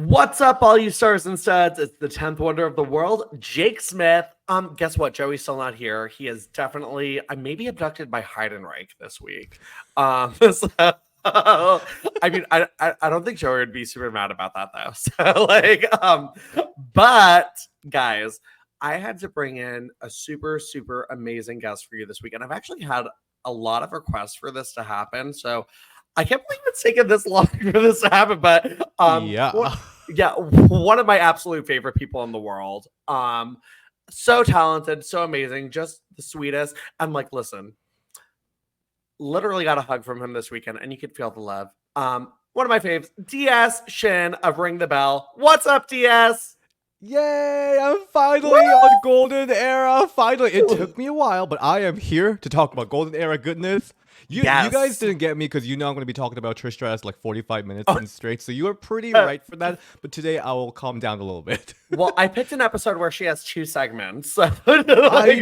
What's up, all you stars and studs? It's the 10th wonder of the world, Jake Smith. Guess what? Joey's still not here. He is definitely, maybe abducted by Heidenreich this week. So, I mean, I don't think Joey would be super mad about that though. But guys, I had to bring in a super, super amazing guest for you this week, and I've actually had a lot of requests for this to happen. So I can't believe it's taken this long for this to happen, but one of my absolute favorite people in the world. So talented, so amazing, just the sweetest. I'm like, listen, literally got a hug from him this weekend, and you could feel the love. One of my faves, DS Shin of Ring the Bell. What's up, DS? Yay! I'm finally on Golden Era. Finally, it took me a while, but I am here to talk about Golden Era goodness. You guys didn't get me because you know I'm going to be talking about Trish Stratus like 45 minutes in straight, so you are pretty right for that. But today I will calm down a little bit. Well, I picked an episode where she has 2 segments. I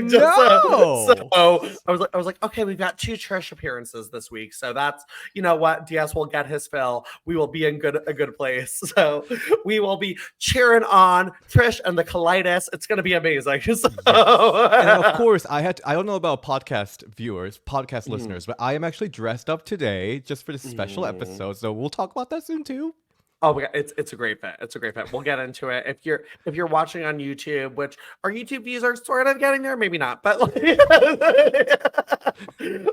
know. So I was like, okay, we've got 2 Trish appearances this week, so that's, you know what, DS will get his fill. We will be in a good place. So we will be cheering on Trish and the colitis. It's going to be amazing. So. And of course, I don't know about podcast viewers, podcast listeners, but I am actually dressed up today just for this special episode. So we'll talk about that soon too. Oh my god, it's a great fit. It's a great fit. We'll get into it. If you're watching on YouTube, which our YouTube views are sort of getting there, maybe not, but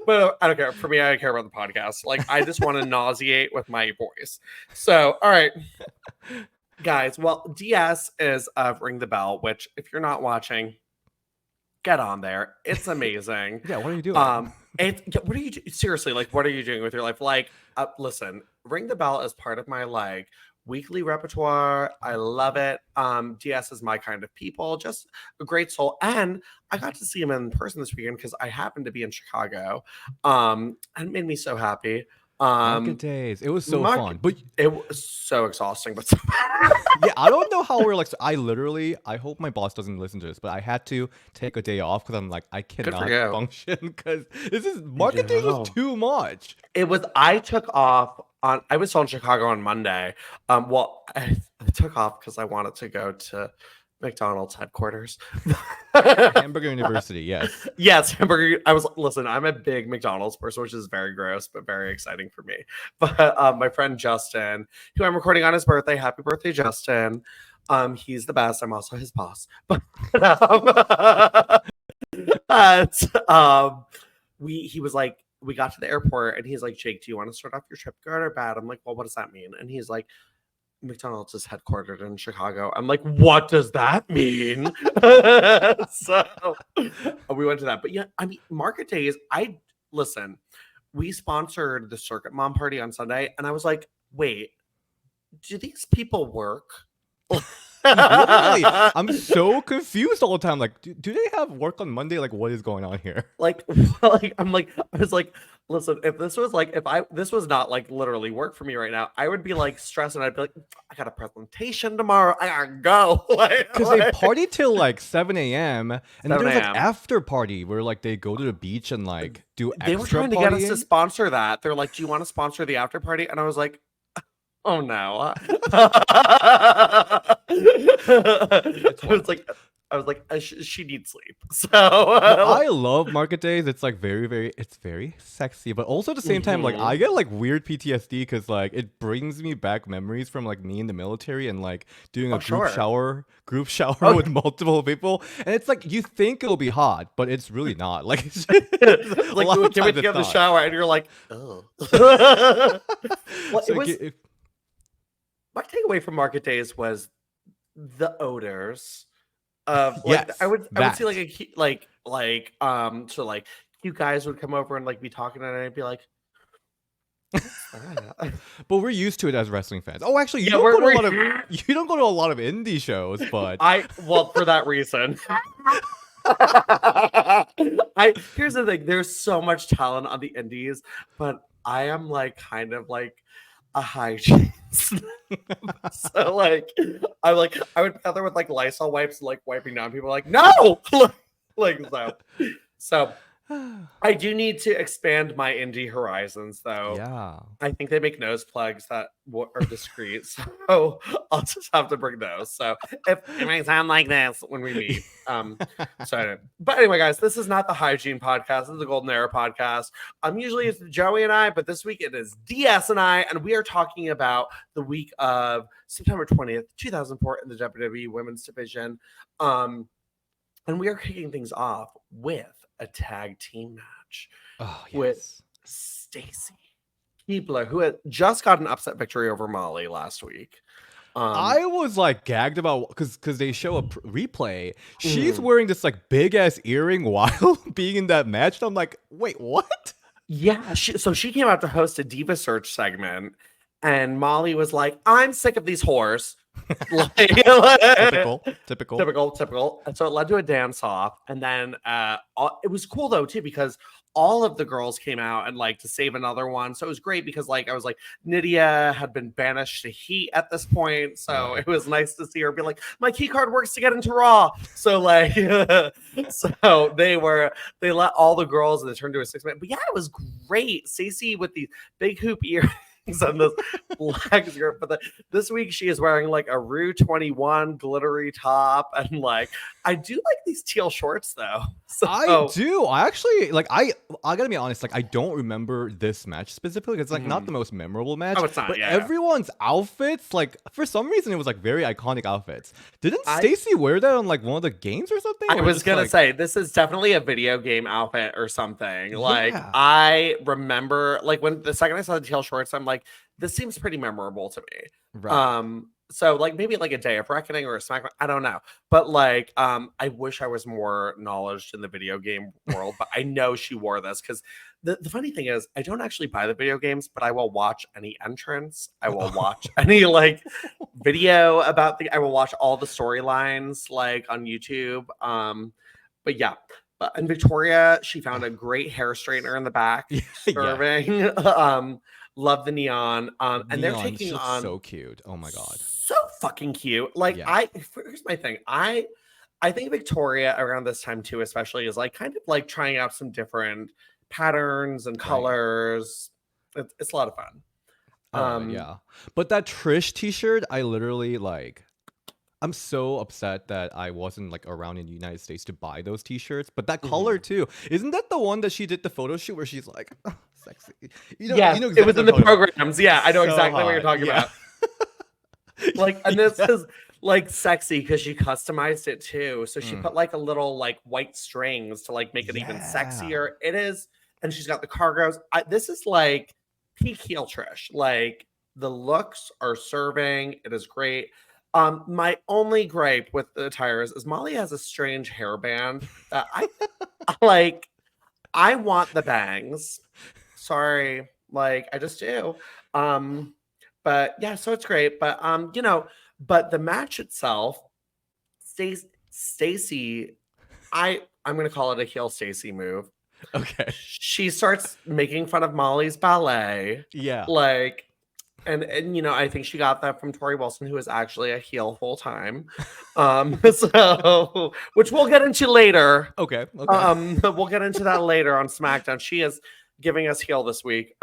but I don't care. For me, I care about the podcast. Like, I just want to nauseate with my voice. So, all right, guys. Well, DS is of Ring the Bell, which if you're not watching, get on there. It's amazing. Yeah, what are you doing? What are you seriously, like, what are you doing with your life? Like, listen, Ring the Bell is part of my like weekly repertoire. I love it. DS is my kind of people, just a great soul. And I got to see him in person this weekend because I happened to be in Chicago. And it made me so happy. Market days. It was so fun, but it was so exhausting, but so yeah, I don't know how we're like. So I hope my boss doesn't listen to this, but I had to take a day off because I'm like, I cannot function because market days was too much. It was. I took off on. I was still in Chicago on Monday. Well, I took off because I wanted to go to McDonald's headquarters. Hamburger University, yes. Yes, hamburger. Listen, I'm a big McDonald's person, which is very gross, but very exciting for me. But my friend Justin, who I'm recording on his birthday, happy birthday, Justin. He's the best. I'm also his boss. He was like, we got to the airport and he's like, Jake, do you want to start off your trip good or bad? I'm like, well, what does that mean? And he's like, McDonald's is headquartered in Chicago. I'm like, what does that mean? So we went to that. But yeah, I mean, market days, listen, we sponsored the Circuit Mom party on Sunday. And I was like, wait, do these people work? Literally, I'm so confused all the time. Like, do they have work on Monday? Like, what is going on here? I was like, listen, if this was not like literally work for me right now, I would be like stressed and I'd be like, I got a presentation tomorrow. I gotta go. Because they party till like 7 a.m. and then there's like after party where like they go to the beach and like do extra. They were trying to get us to sponsor that. They're like, do you want to sponsor the after party? And I was like, oh no. I was like, she needs sleep. So I love market days. It's like it's very sexy, but also at the same time, like I get like weird PTSD because like it brings me back memories from like me in the military and like doing a group shower with multiple people, and it's like you think it'll be hot, but it's really not. Like, it's just, like can we get the shower, and you're like, oh. My takeaway from market days was the odors of like, I would see like so like you guys would come over and like be talking and I'd be like, but we're used to it as wrestling fans. Oh, actually, you don't go to a lot of indie shows, but for that reason. Here's the thing, there's so much talent on the indies, but I am like kind of like a hygiene. So like I would tether with like Lysol wipes, like wiping down people, like no. Like so I do need to expand my indie horizons, though. Yeah. I think they make nose plugs that are discreet, so I'll just have to bring those. So if it may sound like this when we meet, but anyway, guys, this is not the hygiene podcast. This is the Golden Era podcast. Usually it's Joey and I, but this week it is DS and I, and we are talking about the week of September 20th, 2004 in the WWE Women's Division, and we are kicking things off with a tag team match with Stacy Keibler, who had just got an upset victory over Molly last week. I was like gagged about because they show a replay. She's wearing this like big ass earring while being in that match. And I'm like, wait, what? Yeah, so she came out to host a Diva Search segment, and Molly was like, "I'm sick of these whores." Typical. And so it led to a dance off, and then it was cool though too because all of the girls came out and like to save another one. So it was great because like I was like Nidia had been banished to Heat at this point, so it was nice to see her be like, my key card works to get into Raw. So like, so they let all the girls and they turned to a 6-man. But yeah, it was great. Stacy with the big hoop earrings on this black skirt, but this week she is wearing like a Rue 21 glittery top, and like I do like these teal shorts though. So I do. I actually like. I gotta be honest. Like I don't remember this match specifically. It's like not the most memorable match. Oh, it's not. But yeah, everyone's outfits, like for some reason, it was like very iconic outfits. Didn't Stacy wear that on like one of the games or something? I was gonna say this is definitely a video game outfit or something. Like I remember, like when the second I saw the teal shorts, I'm like, this seems pretty memorable to me. Right. So like maybe like a Day of Reckoning or a SmackDown, I don't know. But like I wish I was more knowledge in the video game world, but I know she wore this because the funny thing is I don't actually buy the video games, but I will watch any entrance. I will watch any like video about I will watch all the storylines like on YouTube. But yeah. And Victoria, she found a great hair straightener in the back, serving. Love the neon. And they're taking on so cute. Oh my god. So fucking cute. Like here's my thing. I think Victoria around this time too, especially, is like kind of like trying out some different patterns and colors. It's a lot of fun. Yeah. But that Trish t-shirt, I literally like I'm so upset that I wasn't like around in the United States to buy those t-shirts. But that color too. Isn't that the one that she did the photo shoot where she's like, oh, sexy? You know exactly it was in the programs. Yeah, I know exactly what you're talking about. Like, and this is like sexy because she customized it too. So she put like a little like white strings to like make it even sexier. It is, and she's got the cargos. This is like peak heel Trish. Like the looks are serving. It is great. My only gripe with the attires is Molly has a strange hairband that I like. I want the bangs. Sorry, like I just do. But yeah, so it's great. But but the match itself, Stacy, I'm gonna call it a heel Stacy move. Okay. She starts making fun of Molly's ballet. Yeah. Like, and I think she got that from Torrie Wilson, who is actually a heel full time. So which we'll get into later. Okay. We'll get into that later on SmackDown. She is giving us heel this week.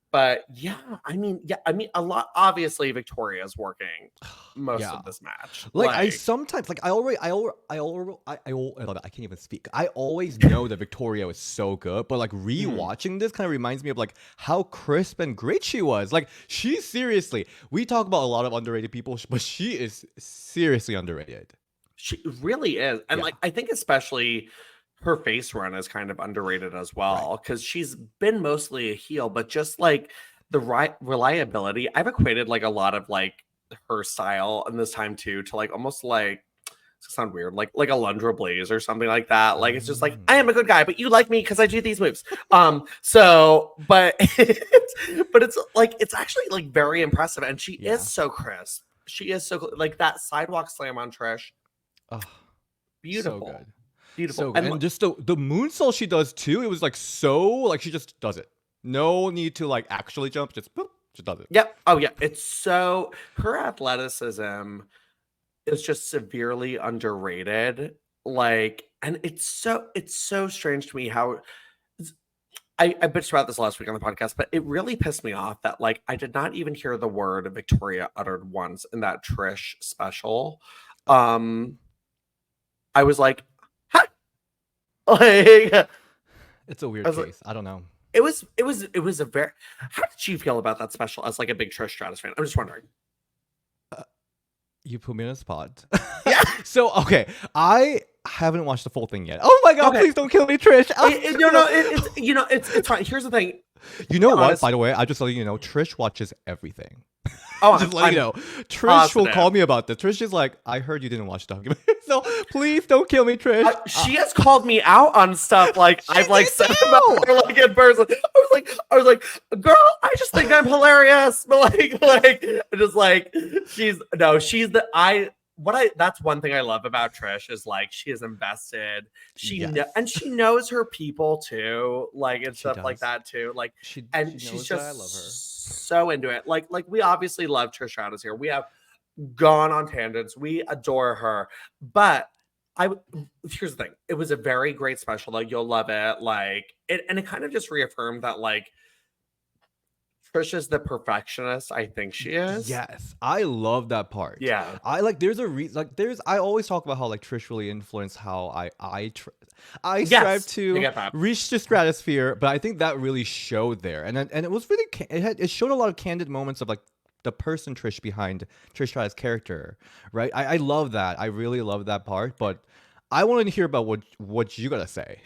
But I mean, a lot. Obviously, Victoria's working most of this match. Like I sometimes, like I can't even speak. I always know that Victoria was so good, but like rewatching this kind of reminds me of like how crisp and great she was. Like she seriously, we talk about a lot of underrated people, but she is seriously underrated. She really is, and like I think especially her face run is kind of underrated as well because she's been mostly a heel, but just like the reliability, I've equated like a lot of like her style in this time too to like almost like, it's sound weird, like a Lundra Blaze or something like that. Like it's just like I am a good guy, but you like me because I do these moves. So but it's like it's actually like very impressive, and she is so crisp. She is so like that sidewalk slam on Trish. Oh, beautiful. So good. Beautiful. So and just the moonsault she does too, it was like so like she just does it. No need to like actually jump, just boop, she does it. Yep. Oh yeah. It's so her athleticism is just severely underrated. Like, and it's so strange to me how I bitched about this last week on the podcast, but it really pissed me off that like I did not even hear the word Victoria uttered once in that Trish special. I was like, huh? Like, It's a weird I was case. like, I don't know. it was a very. How did you feel about that special as like a big Trish Stratus fan? I'm just wondering. You put me on a spot. Yeah. So okay, I haven't watched the full thing yet. Oh my god! Okay. Please don't kill me, Trish. It's fine. Here's the thing. You know what? honest- By the way, I just let you know, Trish watches everything. Oh, Just let you know. Trish will positive. call me about this. Trish is like, I heard you didn't watch the documentary, so please don't kill me, Trish. She has called me out on stuff like I've like did said too! about her like in person. I was like, girl, I just think I'm hilarious. But just like she's that's one thing I love about Trish is like she is invested. Yes. And she knows her people too, like and She stuff like does. that too. Like She she's knows just that I love her. so into it. Like we obviously love Trish Stratus here. We have gone on tangents. We adore her. But here's the thing. It was a very great special. Like you'll love it. Like it kind of just reaffirmed that like Trish is the perfectionist I think she is. Yes, I love that part. Yeah. I like. There's a reason. Like, I always talk about how like Trish really influenced how I strive Yes, I to get that. reach the stratosphere. But I think that really showed there, and it was really it showed a lot of candid moments of like the person Trish behind Trish Stratus' character, right? I love that. I really love that part. But I wanted to hear about what you gotta say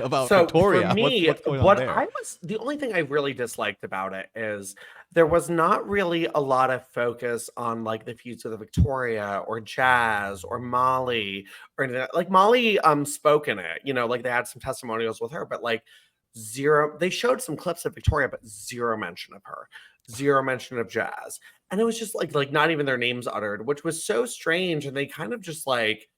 about Victoria. For me, what's going on there? the only thing I really disliked about it is there was not really a lot of focus on like the feuds with Victoria or Jazz or Molly or anything. Like Molly spoke in it, like they had some testimonials with her, but like zero, they showed some clips of Victoria, but zero mention of her, zero mention of Jazz. And it was just like not even their names uttered, which was so strange. And they kind of just like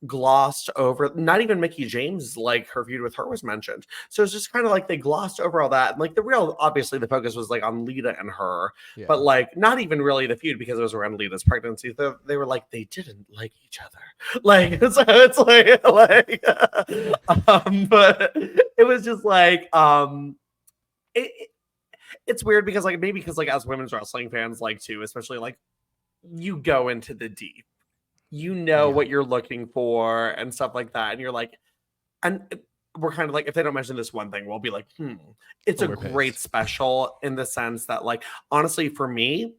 glossed over, not even Mickey James, like her feud with her was mentioned. So it's just kind of like they glossed over all that. And like obviously the focus was like on Lita and her, Yeah. but like not even really the feud because it was around Lita's pregnancy. They were like, they didn't like each other. Like, so it's but it was just like, it's weird because like, maybe because like as women's wrestling fans, like too, especially like you go into the deep. Yeah. What you're looking for and stuff like that. And you're like, and we're kind of like, if they don't mention this one thing, we'll be like, it's a We're great pissed. special in the sense that, like, honestly, for me,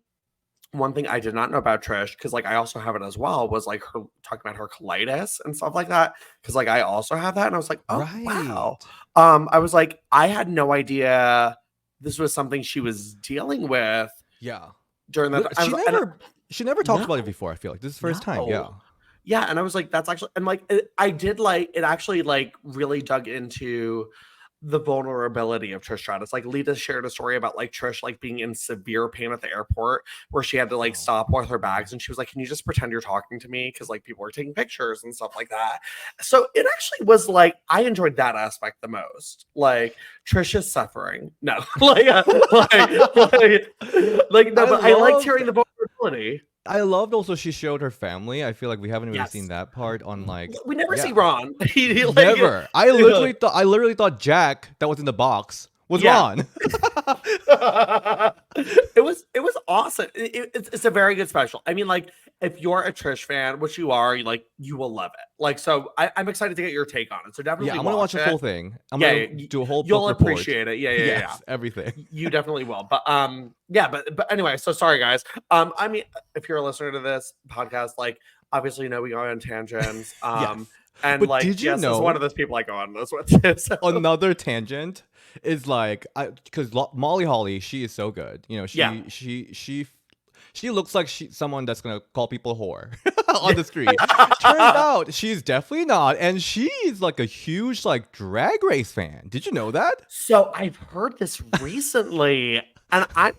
one thing I did not know about Trish, because like I also have it as well, was like her talking about her colitis and stuff like that. Cause like I also have that. And I was like, oh wow. I was like, I had no idea this was something she was dealing with Yeah. during that. She never talked about it No. before. I feel like this is the first time. Yeah. Yeah, and I was like, that's actually, and like, I did like, it actually like really dug into the vulnerability of Trish Stratus. Like Lita shared a story about like Trish like being in severe pain at the airport where she had to like Oh. stop with her bags, and she was like, can you just pretend you're talking to me? Because like people were taking pictures and stuff like that. So it actually was like, I enjoyed that aspect the most. Like Trish is suffering. No, like, no, but I liked hearing the vulnerability. I loved also she showed her family. I feel like we haven't really Yes. seen that part on like We never yeah. see Ron. Like, Never. I literally thought Jack that was in the box was Yeah. Ron. it was awesome. It's a very good special. I mean, like if you're a Trish fan, which you are, you will love it. Like, so I'm excited to get your take on it. So definitely, Yeah, I'm gonna watch the it. full thing. I'm Yeah, gonna do a whole You'll book report. appreciate it. Yeah, Yes, everything. You definitely will. But yeah, but anyway, so sorry guys. I mean, if you're a listener to this podcast, like obviously you know we go on tangents. Yes. And But like did you yes, know as one of those people I go on this with. So. another tangent is like because Molly Holly, she is so good. You know, Yeah. she looks like someone that's gonna call people whore on the street. Turns out she's definitely not, and she's like a huge like drag race fan. Did you know that? So I've heard this recently, and I'm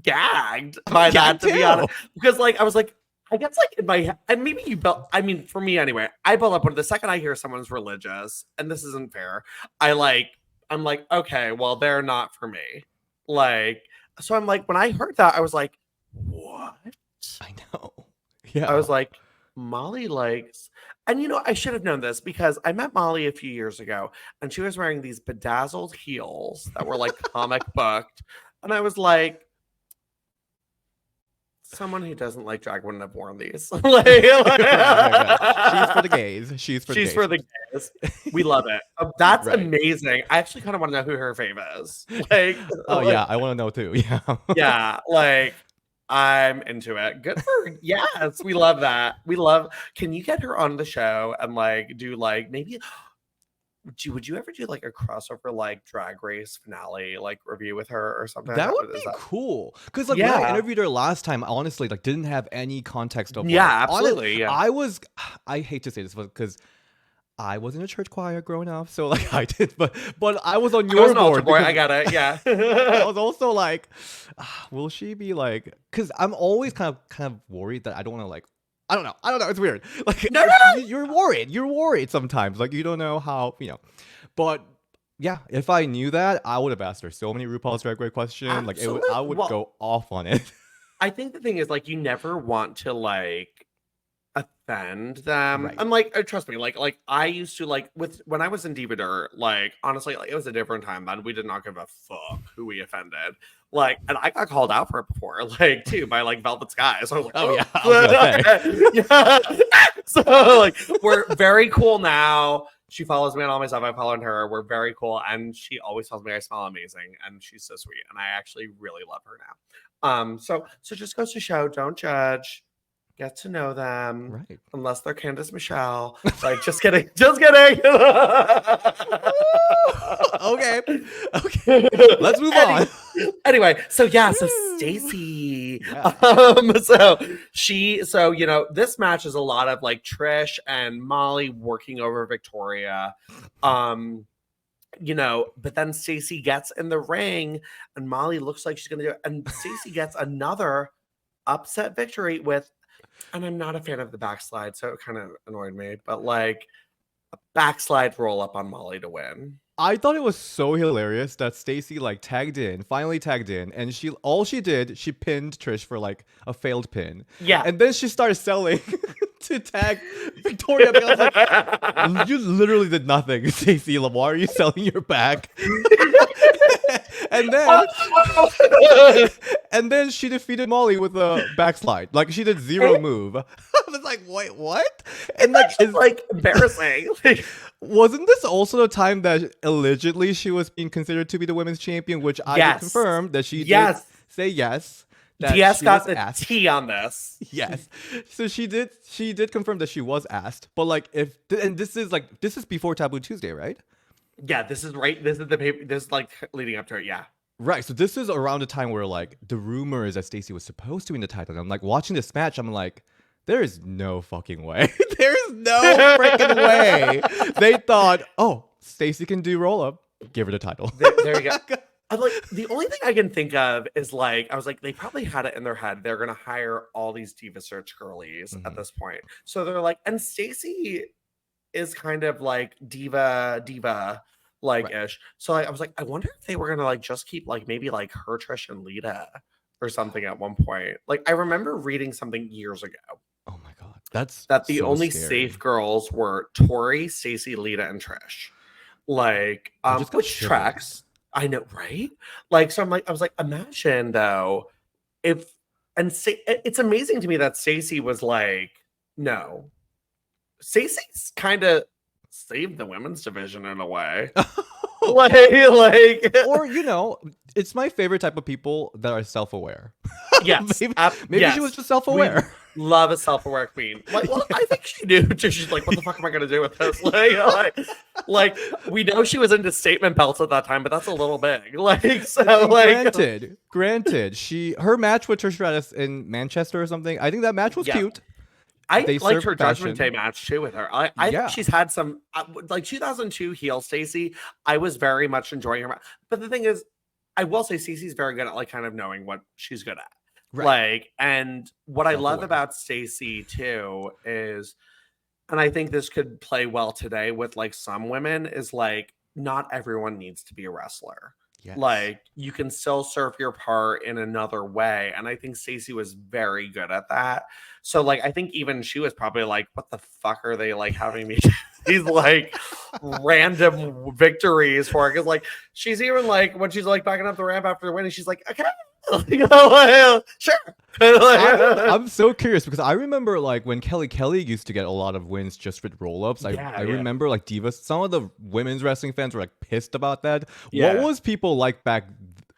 gagged by that, to be honest. Because like I was like, I guess like in my head, and maybe you built. I mean, for me anyway, I build up when the second I hear someone's religious, and this isn't fair. I'm like, okay, well, they're not for me. Like, so I'm like, when I heard that, I was like, what? I know. Yeah. I was like, Molly likes, And I should have known this because I met Molly a few years ago and she was wearing these bedazzled heels that were like comic booked. And I was like, someone who doesn't like drag wouldn't have worn these. Right. She's for the gays. She's for the gays. We love it. That's Right. amazing. I actually kind of want to know who her fave is. Like, yeah, I want to know too. Yeah. yeah, like I'm into it. Good for yes, we love that. Can you get her on the show and like do like maybe would you ever do like a crossover like drag race finale like review with her or something? That would be cool. Because like when I interviewed her last time, I honestly like didn't have any context of absolutely. I hate to say this because I was in a church choir growing up, so like I did, but I was on your board. Boy, I got it. Yeah. I was also like, will she be like? Because I'm always kind of worried that I don't want to like. I don't know. It's weird. Like no. You're worried. You're worried sometimes. Like you don't know how But yeah, if I knew that, I would have asked her so many RuPaul's Drag Race questions. Absolutely. Like I would go off on it. I think the thing is like you never want to like offend them. Right. I'm like, trust me, like I used to like when I was in Diva Dirt, like honestly, like it was a different time then. We did not give a fuck who we offended. Like, and I got called out for it before, like too, by like Velvet Sky. So I was like, oh yeah. Yeah. So like we're very cool now. She follows me on all my stuff. I follow her. We're very cool. And she always tells me I smell amazing. And she's so sweet. And I actually really love her now. So just goes to show, don't judge. Get to know them. Right. Unless they're Candace Michelle. Like, just kidding. Just kidding. Okay. Let's move on. Anyway, so Stacy. So this match is a lot of like Trish and Molly working over Victoria. But then Stacy gets in the ring and Molly looks like she's gonna do it. And Stacy gets another upset victory with, and I'm not a fan of the backslide, so it kind of annoyed me, but like a backslide roll up on Molly to win. I thought it was so hilarious that Stacy like finally tagged in, and she pinned Trish for like a failed pin. Yeah. And then she started selling to tag Victoria. I was like, you literally did nothing, Stacy. Why are you selling your back? And then she defeated Molly with a backslide. Like she did zero move. I was like, wait, what? And like it's like embarrassing. Wasn't this also the time that allegedly she was being considered to be the women's champion, which I confirmed that she did say yes. DS got the T on this. Yes. So she did confirm that she was asked. But like this is before Taboo Tuesday, right? Yeah, this is right. This is the paper. This is like leading up to it. Yeah. Right. So this is around the time where like the rumor is that Stacy was supposed to win the title. And I'm like watching this match. I'm like, there is no fucking way. There's no freaking way. They thought, oh, Stacy can do roll up. Give her the title. There you go. I'm like, the only thing I can think of is like, I was like, they probably had it in their head. They're gonna hire all these Diva Search girlies at this point. So they're like, and Stacy is kind of like diva like ish. So like, I was like, I wonder if they were gonna like just keep like maybe like her, Trish, and Lita or something at one point. Like I remember reading something years ago. Oh my god, that's the so only scary. safe girls were Torrie, Stacy, Lita, and Trish. Like which tracks. I know, right? Like, so I was like, imagine though, it's amazing to me that Stacy was like, no. Stacy's kind of saved the women's division in a way. like or it's my favorite type of people that are self-aware. Yes. maybe she was just self-aware. We love a self-aware queen. Like, well, I think she knew. She's like, what the fuck am I gonna do with this? Like we know she was into statement belts at that time, but that's a little big. Like, so like granted, her match with Trish Stratus in Manchester or something, I think that match was cute. I liked her Judgment Day match too with her. I think she's had some like 2002 heel Stacy. I was very much enjoying her. But the thing is, I will say Stacey's very good at like kind of knowing what she's good at. Right. Like, and what I love about Stacy too is, and I think this could play well today with like some women, is like not everyone needs to be a wrestler. Yes. Like, you can still serve your part in another way. And I think Stacy was very good at that. So, like, I think even she was probably like, what the fuck are they like having me do these like random victories for? Because, like, she's even like, when she's like backing up the ramp after winning, she's like, okay, you know, like, sure. I'm so curious because I remember like when Kelly used to get a lot of wins just with roll-ups. I remember like divas, some of the women's wrestling fans were like pissed about that. What Yeah. was people back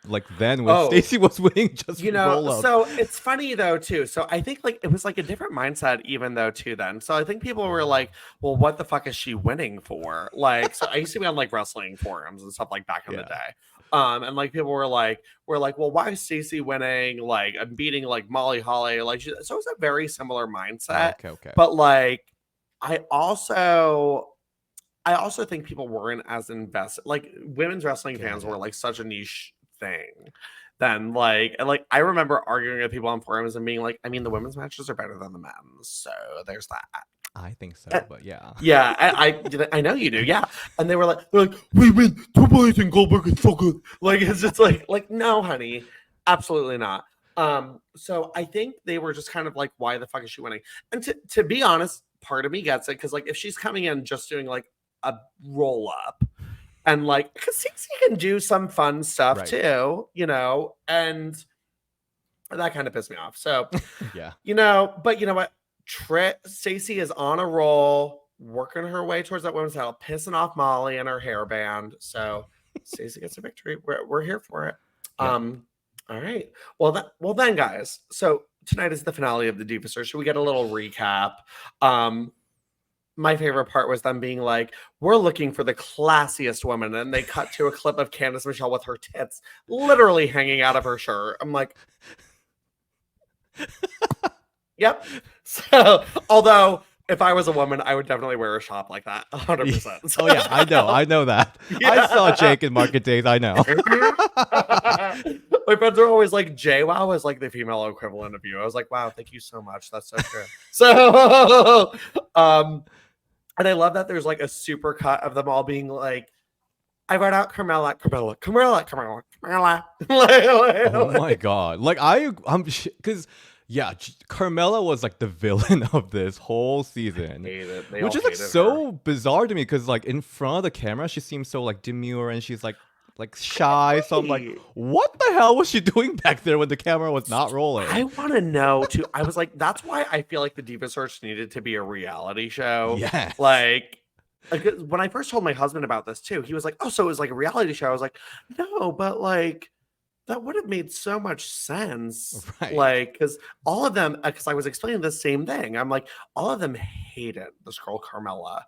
like then when Oh, Stacy was winning just you with know, roll-ups? so it's funny though too. So I think like it was like a different mindset even though too then. So I think people were like, well, what the fuck is she winning for? Like, so I used to be on like wrestling forums and stuff like back in the Yeah. day. And like people were like, well, why is Stacy winning? Like, I'm beating like Molly Holly. Like, so it's a very similar mindset. Okay. But like, I also think people weren't as invested. Like, women's wrestling Get fans were it. like such a niche thing. Then like I remember arguing with people on forums and being like, I mean, the women's matches are better than the men's, so there's that. I think so, but yeah. Yeah, I know you do. Yeah, and they're like, wait, Triple H and Goldberg is so good. Like, it's just like no, honey, absolutely not. So I think they were just kind of like, why the fuck is she winning? And to be honest, part of me gets it because like if she's coming in just doing like a roll up and like because Stacey can do some fun stuff Right. too, you know, and that kind of pissed me off. So Yeah. you know, but you know what? Stacey is on a roll, working her way towards that women's title, pissing off Molly and her hairband. So Stacey gets a victory. We're here for it. Yep. All right. Well then, guys. So tonight is the finale of the Diva Search. So we get a little recap. My favorite part was them being like, we're looking for the classiest woman. And they cut to a clip of Candice Michelle with her tits literally hanging out of her shirt. I'm like, yep. So, although if I was a woman, I would definitely wear a shop like that, 100%. Oh yeah, I know that. Yeah. I saw Jake in Market Days. I know. My friends are always like, JWoww is like the female equivalent of you. I was like, wow, thank you so much. That's so true. So, and I love that there's like a super cut of them all being like, I wrote out Carmella. Oh my god! Like I'm because. Yeah, Carmella was like the villain of this whole season, which is like so bizarre to me because like in front of the camera she seems so like demure and she's like shy. So I'm like, what the hell was she doing back there when the camera was not rolling? I want to know too. I was like, that's why I feel like the Diva Search needed to be a reality show. Yeah, like when I first told my husband about this too, he was like, oh, so it was like a reality show. I was like, no, but like that would have made so much sense. Right. Like, because all of them, because I was explaining the same thing. I'm like, all of them hated this girl, Carmella.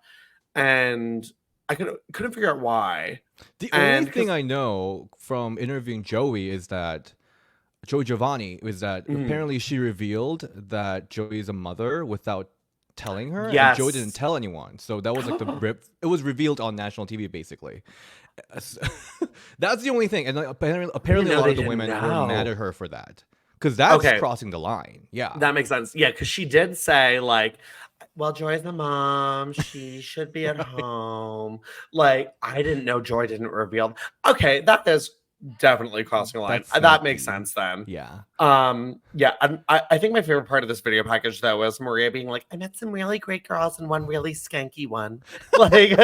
And I couldn't figure out why. The only thing I know from interviewing Joey is that Joey Giovanni is that apparently she revealed that Joey is a mother without telling her. Yes. And Joey didn't tell anyone. So that was like it was revealed on national TV basically. That's the only thing, and like, apparently a lot of the women were mad at her for that because that's crossing the line. Yeah, that makes sense. Yeah, because she did say like, "Well, Joy's the mom; she should be at home." Like, I didn't know Joy didn't reveal. Okay, that is definitely crossing the line. That makes sense then. Yeah. Yeah. I think my favorite part of this video package though was Maria being like, "I met some really great girls and one really skanky one." Like.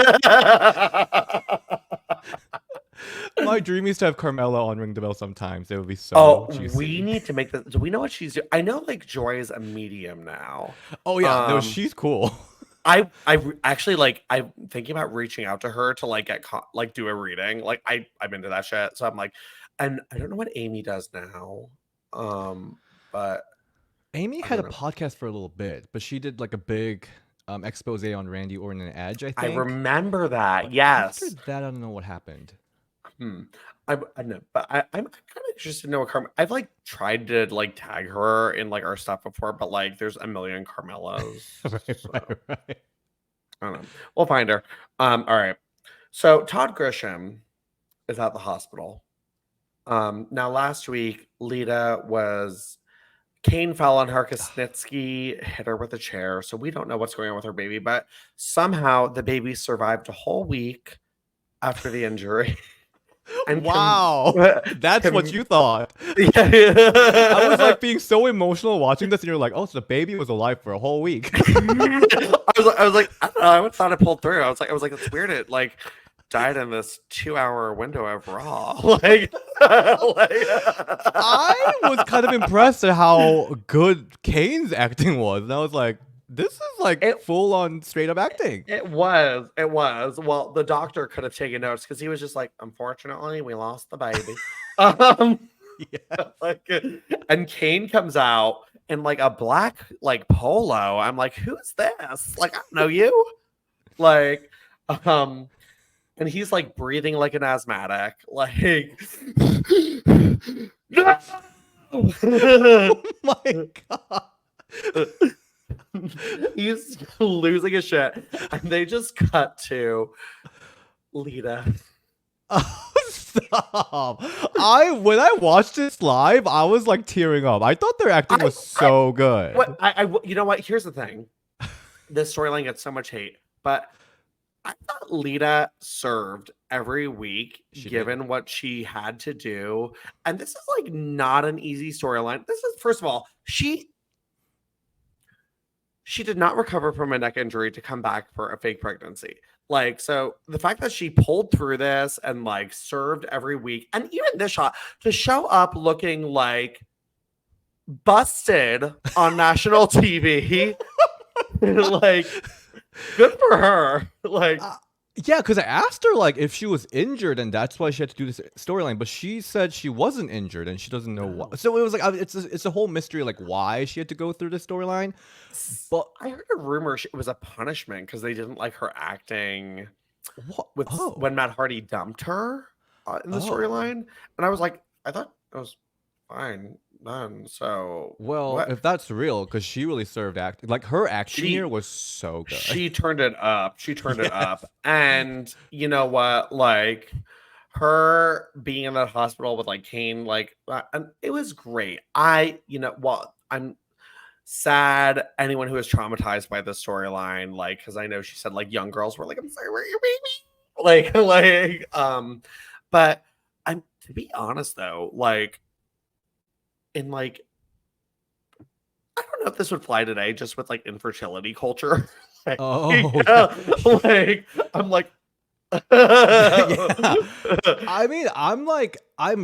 My dream is to have Carmella on Ring the Bell sometimes. It would be so juicy. We need to make this. Do we know what she's doing? I know like Joy is a medium now. Oh yeah, no, she's cool. I actually like I'm thinking about reaching out to her to like get do a reading. Like I'm into that shit. So I'm like, and I don't know what Amy does now. But Amy had a podcast for a little bit, but she did like a big expose on Randy Orton and Edge. I think I remember that. But yes. After that, I don't know what happened. I know, but I'm kind of interested to know what I've like tried to like tag her in like our stuff before, but like there's a million Carmellas. right. I don't know. We'll find her. All right. So Todd Grisham is at the hospital. Now last week, Lita was Kane fell on her. Snitsky hit her with a chair. So we don't know what's going on with her baby, but somehow the baby survived a whole week after the injury. And Wow, that's what Kim you thought. I was yeah. like being so emotional watching this, and you're like, "Oh, so the baby was alive for a whole week." I was like, I don't know. I would thought it pulled through. I was like, it's weird. It like died in this 2 hour window of Raw. I was kind of impressed at how good Kane's acting was, and I was like, "This is like it full on straight up acting." it was. It was. Well, the doctor could have taken notes because he was just like, unfortunately, we lost the baby. Um, Yeah. like, and Kane comes out in like a black like polo. I'm like, who's this? Like, I don't know you. Like, um, and he's like breathing like an asthmatic. Like, no! Oh my god. He's losing his shit. And they just cut to Lita. Oh, stop. When I watched this live, I was like tearing up. I thought their acting was so good. You know what? Here's the thing. This storyline gets so much hate, but I thought Lita served every week, given what she had to do. And this is like not an easy storyline. This is, first of all, she did not recover from a neck injury to come back for a fake pregnancy. Like, so the fact that she pulled through this and like served every week, and even this shot to show up looking like busted on national TV, like, good for her. Like, yeah, because I asked her like if she was injured and that's why she had to do this storyline, but she said she wasn't injured and she doesn't know why. So it was like it's a whole mystery like why she had to go through this storyline. But I heard a rumor it was a punishment because they didn't like her acting with when Matt Hardy dumped her in the storyline, and I was like, I thought it was fine then. So well, if that's real, because she really served acting. Like her acting here was so good. She turned it up. She turned it up, and you know what? Like her being in that hospital with like Kane, like and it was great. I'm sad anyone who is traumatized by this storyline, like, because I know she said like young girls were like, I'm sorry, where are your baby? But I'm, to be honest though, like in like, I don't know if this would fly today just with like infertility culture. Like, like I'm like I mean, I'm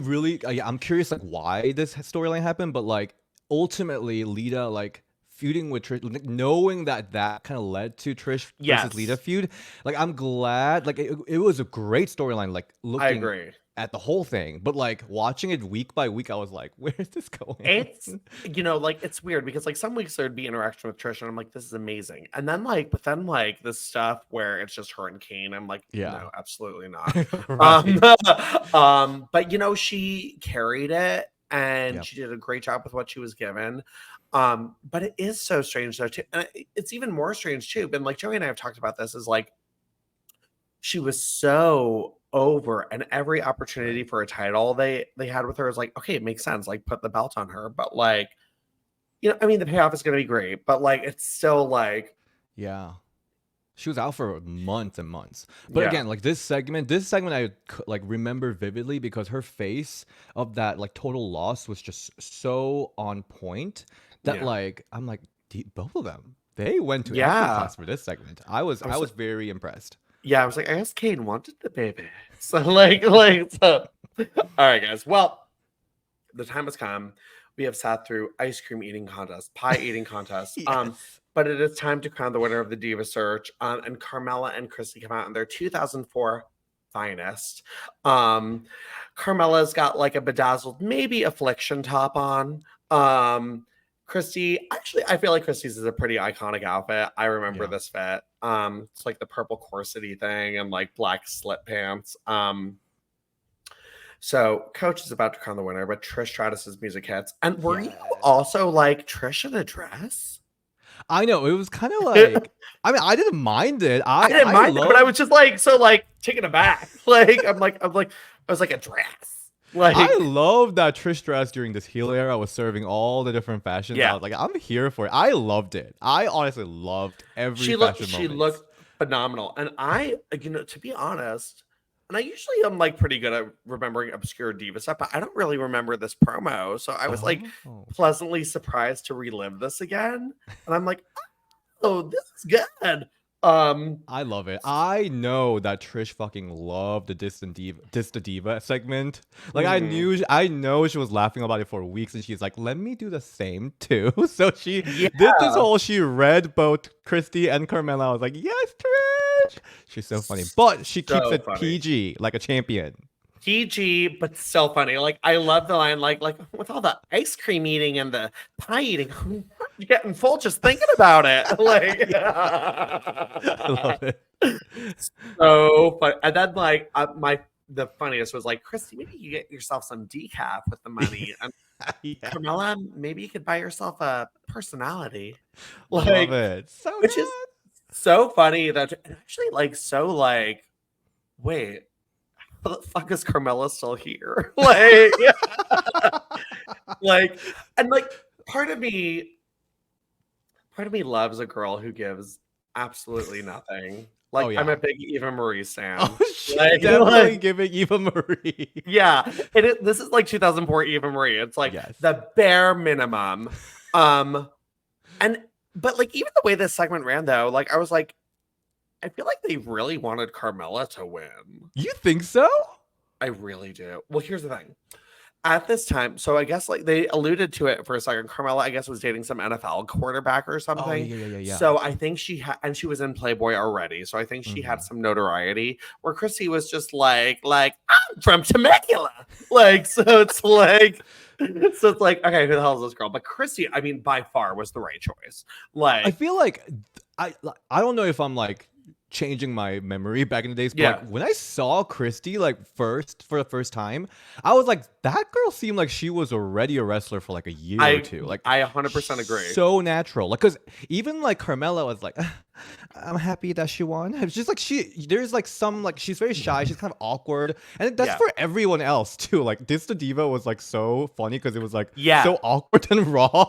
really I'm curious like why this storyline happened, but like ultimately Lita like feuding with Trish, like, knowing that kind of led to Trish versus Lita feud. Like I'm glad, like it was a great storyline. Like looking I agree at the whole thing, but like watching it week by week, I was like, where is this going? It's like it's weird because like some weeks there'd be interaction with Trish and I'm like, this is amazing, and then like this stuff where it's just her and Kane, I'm like, no, absolutely not. But she carried it and she did a great job with what she was given. But it is so strange though too, and it's even more strange too. And like Joey and I have talked about this, is like she was so over, and every opportunity for a title they had with her is like, okay, it makes sense, like put the belt on her, but like, I mean, the payoff is going to be great, but like it's still like, she was out for months and months. But again, like this segment I like remember vividly because her face of that like total loss was just so on point that like I'm like, both of them, they went to acting class for this segment. I was very impressed. I was like, I guess Kane wanted the baby. So so. All right, guys. Well, the time has come. We have sat through ice cream eating contest, pie eating contest. But it is time to crown the winner of the Diva Search. And Carmella and Christy come out in their 2004 finest. Carmella's got like a bedazzled, maybe affliction top on. Christy, actually, I feel like Christy's is a pretty iconic outfit. I remember this fit. It's like the purple corsety thing and like black slit pants. So Coach is about to crown the winner, but Trish Stratus's music hits. And were you also like Trish in a dress? I know, it was kind of like, I mean, I didn't mind it. I didn't mind it, but I was just like, so like taken aback. Like I was like a dress. Like, I love that Trish dress during this heel era was serving all the different fashions. I was like, I'm here for it. I loved it. I honestly loved every fashion moment. She looked phenomenal. And I, to be honest, And I usually am like pretty good at remembering obscure diva stuff, but I don't really remember this promo. So I was like Oh. pleasantly surprised to relive this again. And I'm like, oh, this is good. I love it. I know that Trish fucking loved the Distant Diva segment. Like I know she was laughing about it for weeks, and she's like, "Let me do the same too." So she did this whole. She read both Christy and Carmella. I was like, "Yes, Trish." She's so funny, but she keeps it PG, like a champion. PG, but still funny. Like I love the line, like with all the ice cream eating and the pie eating, I'm getting full just thinking about it. Like, I love it. So fun. And then like the funniest was like, Christy, maybe you get yourself some decaf with the money, and Carmella, maybe you could buy yourself a personality. Like, love it. So which is so funny that actually like so like, wait. How the fuck is Carmella still here? Like, like, and like, part of me loves a girl who gives absolutely nothing. Like, I'm a big Eva Marie stan. Like, definitely giving Eva Marie. Yeah, this is like 2004 Eva Marie. It's like the bare minimum. But like even the way this segment ran though, like I was like, I feel like they really wanted Carmella to win. You think so? I really do. Well, here's the thing. At this time, so I guess like they alluded to it for a second. Carmella, I guess, was dating some NFL quarterback or something. Oh, yeah. So I think she had, and she was in Playboy already. So I think she had some notoriety. Where Christy was just like I'm from Temecula. Like, so it's like, okay, who the hell is this girl? But Christy, I mean, by far was the right choice. Like, I feel like I don't know if I'm like changing my memory back in the days, but like, when I saw Christy like for the first time, I was like, that girl seemed like she was already a wrestler for like a year or two. Like, I 100% agree. So natural. Like, because even like Carmella was like, I'm happy that she won. It's just like there's like some like she's very shy, she's kind of awkward, and that's for everyone else too. Like this the diva was like so funny because it was like so awkward and raw.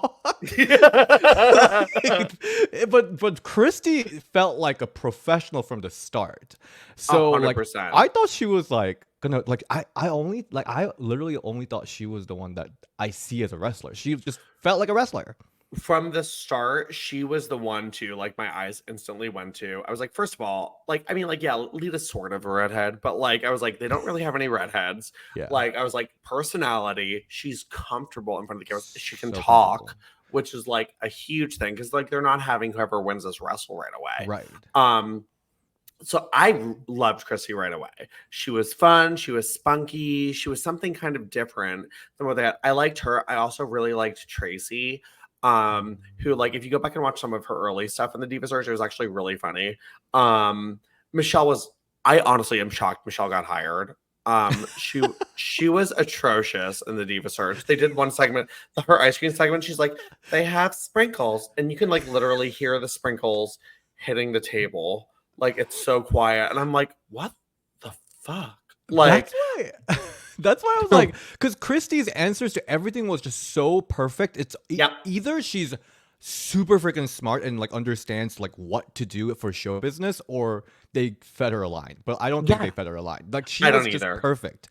but Christy felt like a professional from the start. So 100%. Like I thought she was like gonna like I literally only thought she was the one that I see as a wrestler. She just felt like a wrestler. From the start, she was the one to like my eyes instantly went to. I was like, first of all, like, I mean, like, yeah, Lita's sort of a redhead, but like, I was like, they don't really have any redheads. Yeah. Like, I was like, personality, she's comfortable in front of the camera. She can talk, which is like a huge thing because like they're not having whoever wins this wrestle right away. Right. So I loved Christy right away. She was fun. She was spunky. She was something kind of different than what I liked her. I also really liked Tracy. Who like if you go back and watch some of her early stuff in the Diva Search, it was actually really funny. Michelle was, I honestly am shocked Michelle got hired. She was atrocious in the Diva Search. They did one segment, her ice cream segment, she's like, they have sprinkles, and you can like literally hear the sprinkles hitting the table. Like it's so quiet, and I'm like, what the fuck? Like that's why I was like, because Christy's answers to everything was just so perfect. It's either she's super freaking smart and like understands like what to do for show business, or they fed her a line. But I don't think they fed her a line. Like she was just perfect.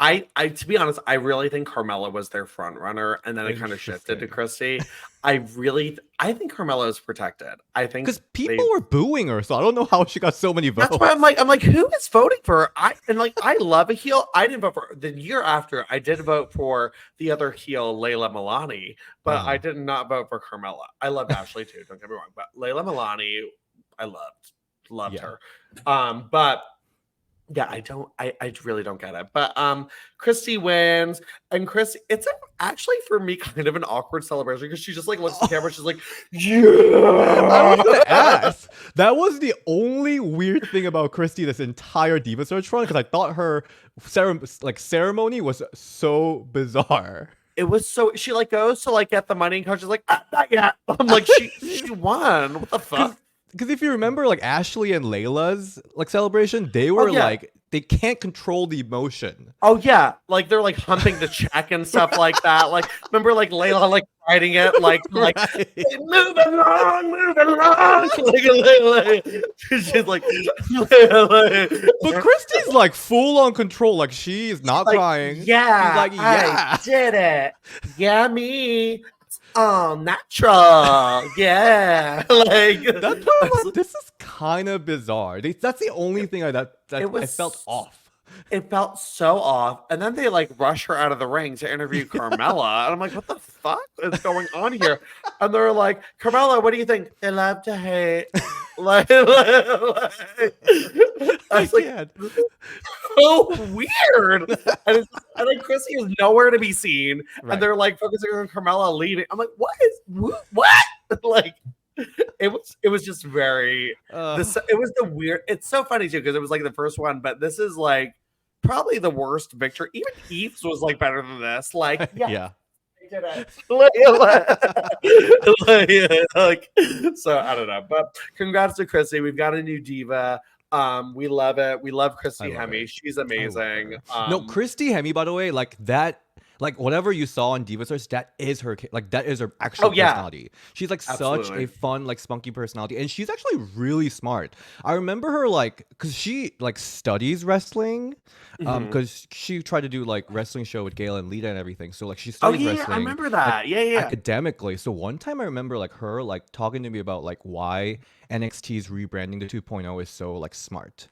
I to be honest, I really think Carmella was their front runner, and then it kind of shifted to Christy. I think Carmella is protected. I think because people were booing her, so I don't know how she got so many votes. That's why I'm like, who is voting for her? I love a heel. I didn't vote for her. The year after, I did vote for the other heel, Layla Milani, but I did not vote for Carmella. I loved Ashley too. Don't get me wrong, but Layla Milani, I loved her. But. Yeah, I really don't get it. But Christy wins, and Christy, it's actually for me kind of an awkward celebration because she just like looks at the camera, she's like, yeah. I was gonna ask. That was the only weird thing about Christy this entire Diva Search run, because I thought her ceremony was so bizarre. It was so, she like goes to like get the money, and coach is like, not yet. I'm like, she won. What the fuck? because if you remember, like Ashley and Layla's like celebration, they were like they can't control the emotion. Oh yeah, like they're like humping the check and stuff like that. Like remember, like Layla like riding it, like Right. hey, move along. Like, she's like, but Christy's like full on control. Like she's not crying. Yeah, she's like, yeah, I did it. Yeah, me. Oh, natural. Yeah, like that's why I'm like, this is kind of bizarre. That's the only thing I felt off. It felt so off. And then they like rush her out of the ring to interview Carmella. And I'm like, what the fuck is going on here? And they're like, Carmella, what do you think? They love to hate. I was like, this is so weird. And like Chrissy is nowhere to be seen. Right. And they're like focusing on Carmella leaving. I'm like, what? Like, it was just very it was the weird. It's so funny too because it was like the first one, but this is like probably the worst victory. Even Eve's was like better than this. Like yeah. Did it. Like, so I don't know, but congrats to Chrissy. We've got a new diva. We love it. We love Christy Hemme. She's amazing. No, Christy Hemme, by the way, like that. Like whatever you saw on Diva Search, that is her actual personality. She's like such a fun, like spunky personality, and she's actually really smart. I remember her like because she like studies wrestling, because she tried to do like wrestling show with Gail and Lita and everything. So like she studies wrestling. I remember that. Like, academically. So one time I remember like her like talking to me about like why NXT's rebranding to 2.0 is so like smart.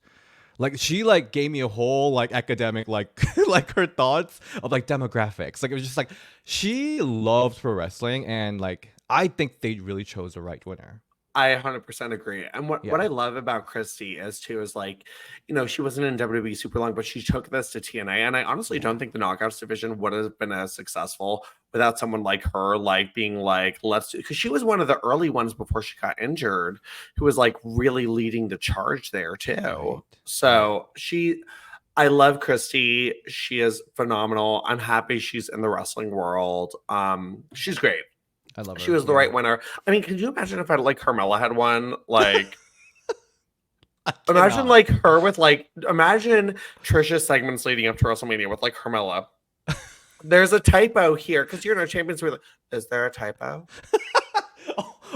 Like she like gave me a whole like academic like like her thoughts of like demographics. Like it was just like she loves pro wrestling and like I think they really chose the right winner. I 100% agree. And what I love about Christy is like, you know, she wasn't in WWE super long, but she took this to TNA. And I honestly don't think the Knockouts division would have been as successful without someone like her, like being like, let's do, because she was one of the early ones before she got injured, who was like really leading the charge there too. Right. So I love Christy. She is phenomenal. I'm happy she's in the wrestling world. She's great. I love her. She was the right winner. I mean, can you imagine if like Carmella had won? Like, imagine like her with like, imagine Trish's segments leading up to WrestleMania with like Carmella. There's a typo here because you're no champions. Is there a typo?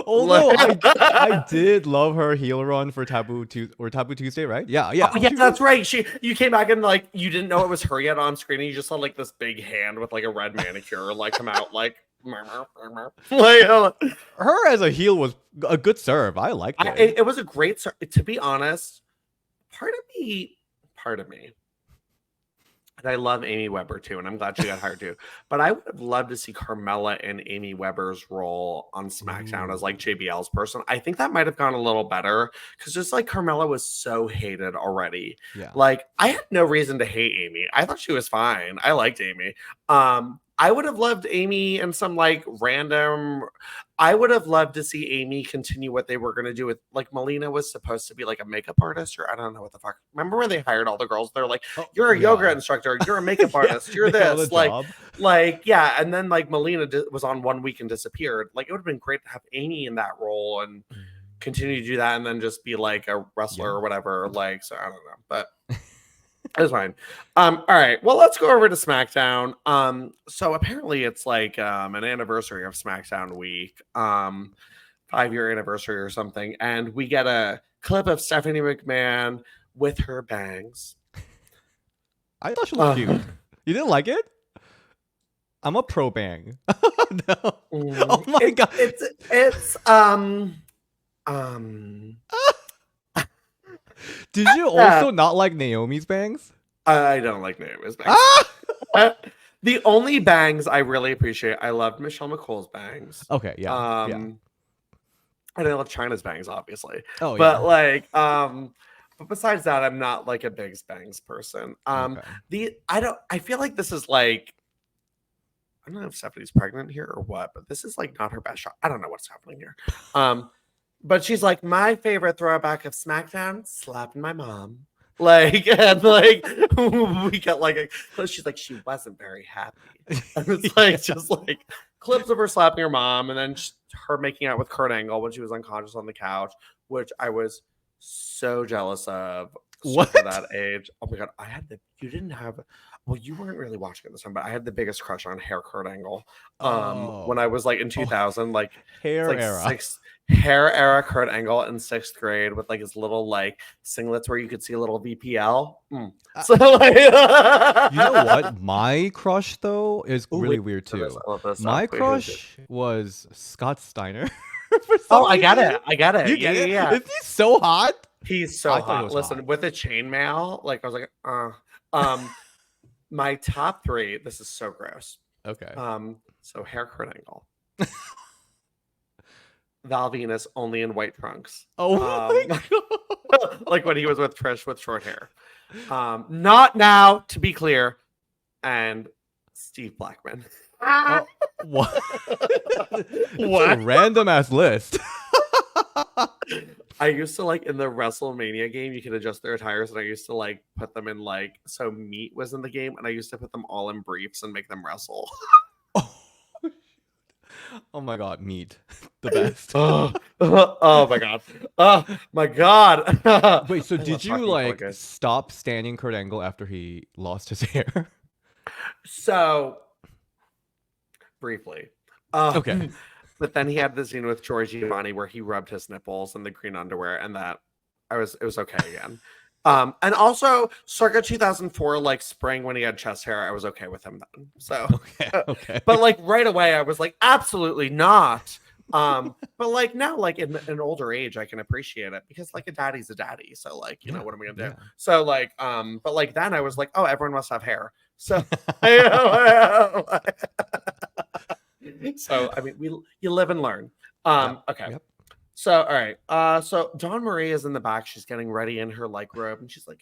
Although I did love her heel run for Taboo Tuesday, right? Yeah. Oh, yeah, that's right. You came back and like you didn't know it was her yet on screen, and you just saw like this big hand with like a red manicure like come out like. Her as a heel was a good serve. I liked it. It was a great serve. To be honest, part of me, and I love Amy Weber too, and I'm glad she got hired too. But I would have loved to see Carmella in Amy Weber's role on SmackDown as like JBL's person. I think that might have gone a little better because just like Carmella was so hated already. Yeah. Like I had no reason to hate Amy. I thought she was fine. I liked Amy. I would have loved Amy and some like random. I would have loved to see Amy continue what they were going to do with like Melina was supposed to be like a makeup artist or I don't know what the fuck. Remember when they hired all the girls? They're like, you're a yoga instructor, you're a makeup artist, you're this, like yeah. And then like Melina was on 1 week and disappeared. Like it would have been great to have Amy in that role and continue to do that and then just be like a wrestler or whatever. Like so, I don't know, but. It's fine. All right. Well, let's go over to SmackDown. So apparently it's like an anniversary of SmackDown week, 5-year anniversary or something, and we get a clip of Stephanie McMahon with her bangs. I thought she looked cute. You didn't like it? I'm a pro bang. No. Oh my god. It's Did you also not like Naomi's bangs? I don't like Naomi's bangs. The only bangs I really appreciate, I loved Michelle McCool's bangs. Okay, yeah. And I love Chyna's bangs, obviously. Oh, but like, but besides that, I'm not like a big bangs person. I feel like this is like, I don't know if Stephanie's pregnant here or what, but this is like not her best shot. I don't know what's happening here. But she's like, my favorite throwback of SmackDown, slapping my mom. Like, and like, we got like, she's like, she wasn't very happy. And it's like, just like clips of her slapping her mom and then her making out with Kurt Angle when she was unconscious on the couch. which I was so jealous of. What? For that age. Oh my god, you didn't have, well, you weren't really watching at this time, but I had the biggest crush on hair Kurt Angle. When I was like in 2000, like hair it's like era. hair era Kurt Angle in 6th grade with like his little like singlets where you could see a little VPL. So like, you know what? My crush though is really weird too. I love this My stuff. crush was Scott Steiner. I get it. You get it? Yeah. Is he so hot? He's so hot. Listen, with a chainmail, like I was like, my top 3. This is so gross. Okay. So hair Kurt Angle. Val Venus only in white trunks. Oh my god. Like when he was with Trish with short hair. Not now, to be clear. And Steve Blackman. What? What? A random ass list. I used to like in the WrestleMania game, you could adjust their attires, and I used to like put them in like, so Meat was in the game, and I used to put them all in briefs and make them wrestle. Oh my god, Meat, the best. Oh my god. Oh my god. Wait, so did you like stop standing Kurt Angle after he lost his hair? So briefly. Okay. But then he had the scene with George Giovanni where he rubbed his nipples in the green underwear, and that it was okay again. And also circa 2004, like spring when he had chest hair, I was okay with him then. So okay. But like right away, I was like, absolutely not. But like now, like in an older age, I can appreciate it because like a daddy's a daddy. So like, you know, what am I gonna do? So like, but like then I was like, oh, everyone must have hair. So so I mean, you live and learn. Okay. Yep. So all right. So Dawn Marie is in the back. She's getting ready in her like robe, and she's like,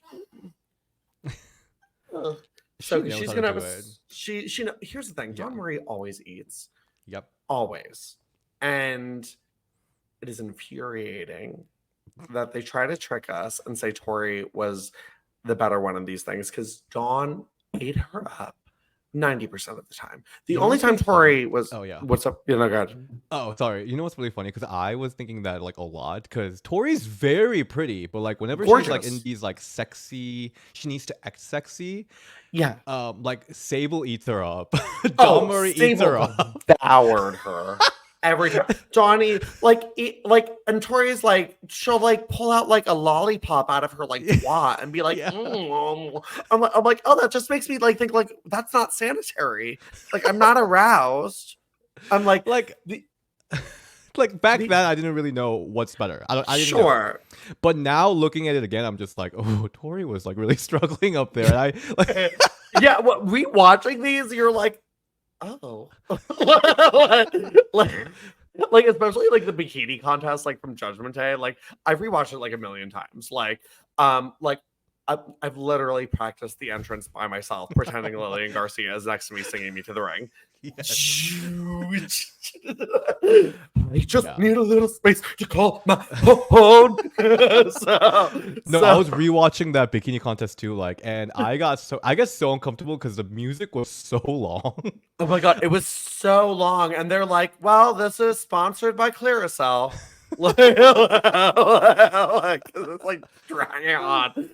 so she's gonna have she here's the thing. Dawn Marie always eats. Yep. Always. And it is infuriating that they try to trick us and say Torrie was the better one in these things because Dawn ate her up 90% of the time. The only time Torrie was, what's up? You know, God. Oh, sorry. You know what's really funny? Because I was thinking that like a lot. Because Torrie's very pretty, but like whenever she's like in these like sexy, she needs to act sexy. Yeah. Like Sable eats her up. Dawn Marie eats her up. Devoured her. Every time Johnny and Torrie's like she'll like pull out like a lollipop out of her like twat and be like, I'm like, oh, that just makes me like think like that's not sanitary. Like I'm not aroused. I'm like back then I didn't really know what's better. I didn't know. But now looking at it again, I'm just like, oh, Torrie was like really struggling up there. And I like yeah, rewatching these, you're like, oh, like especially like the bikini contest, like from Judgment Day. Like I've rewatched it like a million times. Like I've literally practiced the entrance by myself, pretending Lillian Garcia is next to me singing me to the ring. Yes. I just need a little space to call my phone. I was rewatching that bikini contest too, like, and I got so uncomfortable because the music was so long. Oh my god, it was so long, and they're like, "Well, this is sponsored by Clearasil." Like, it's like dragging on.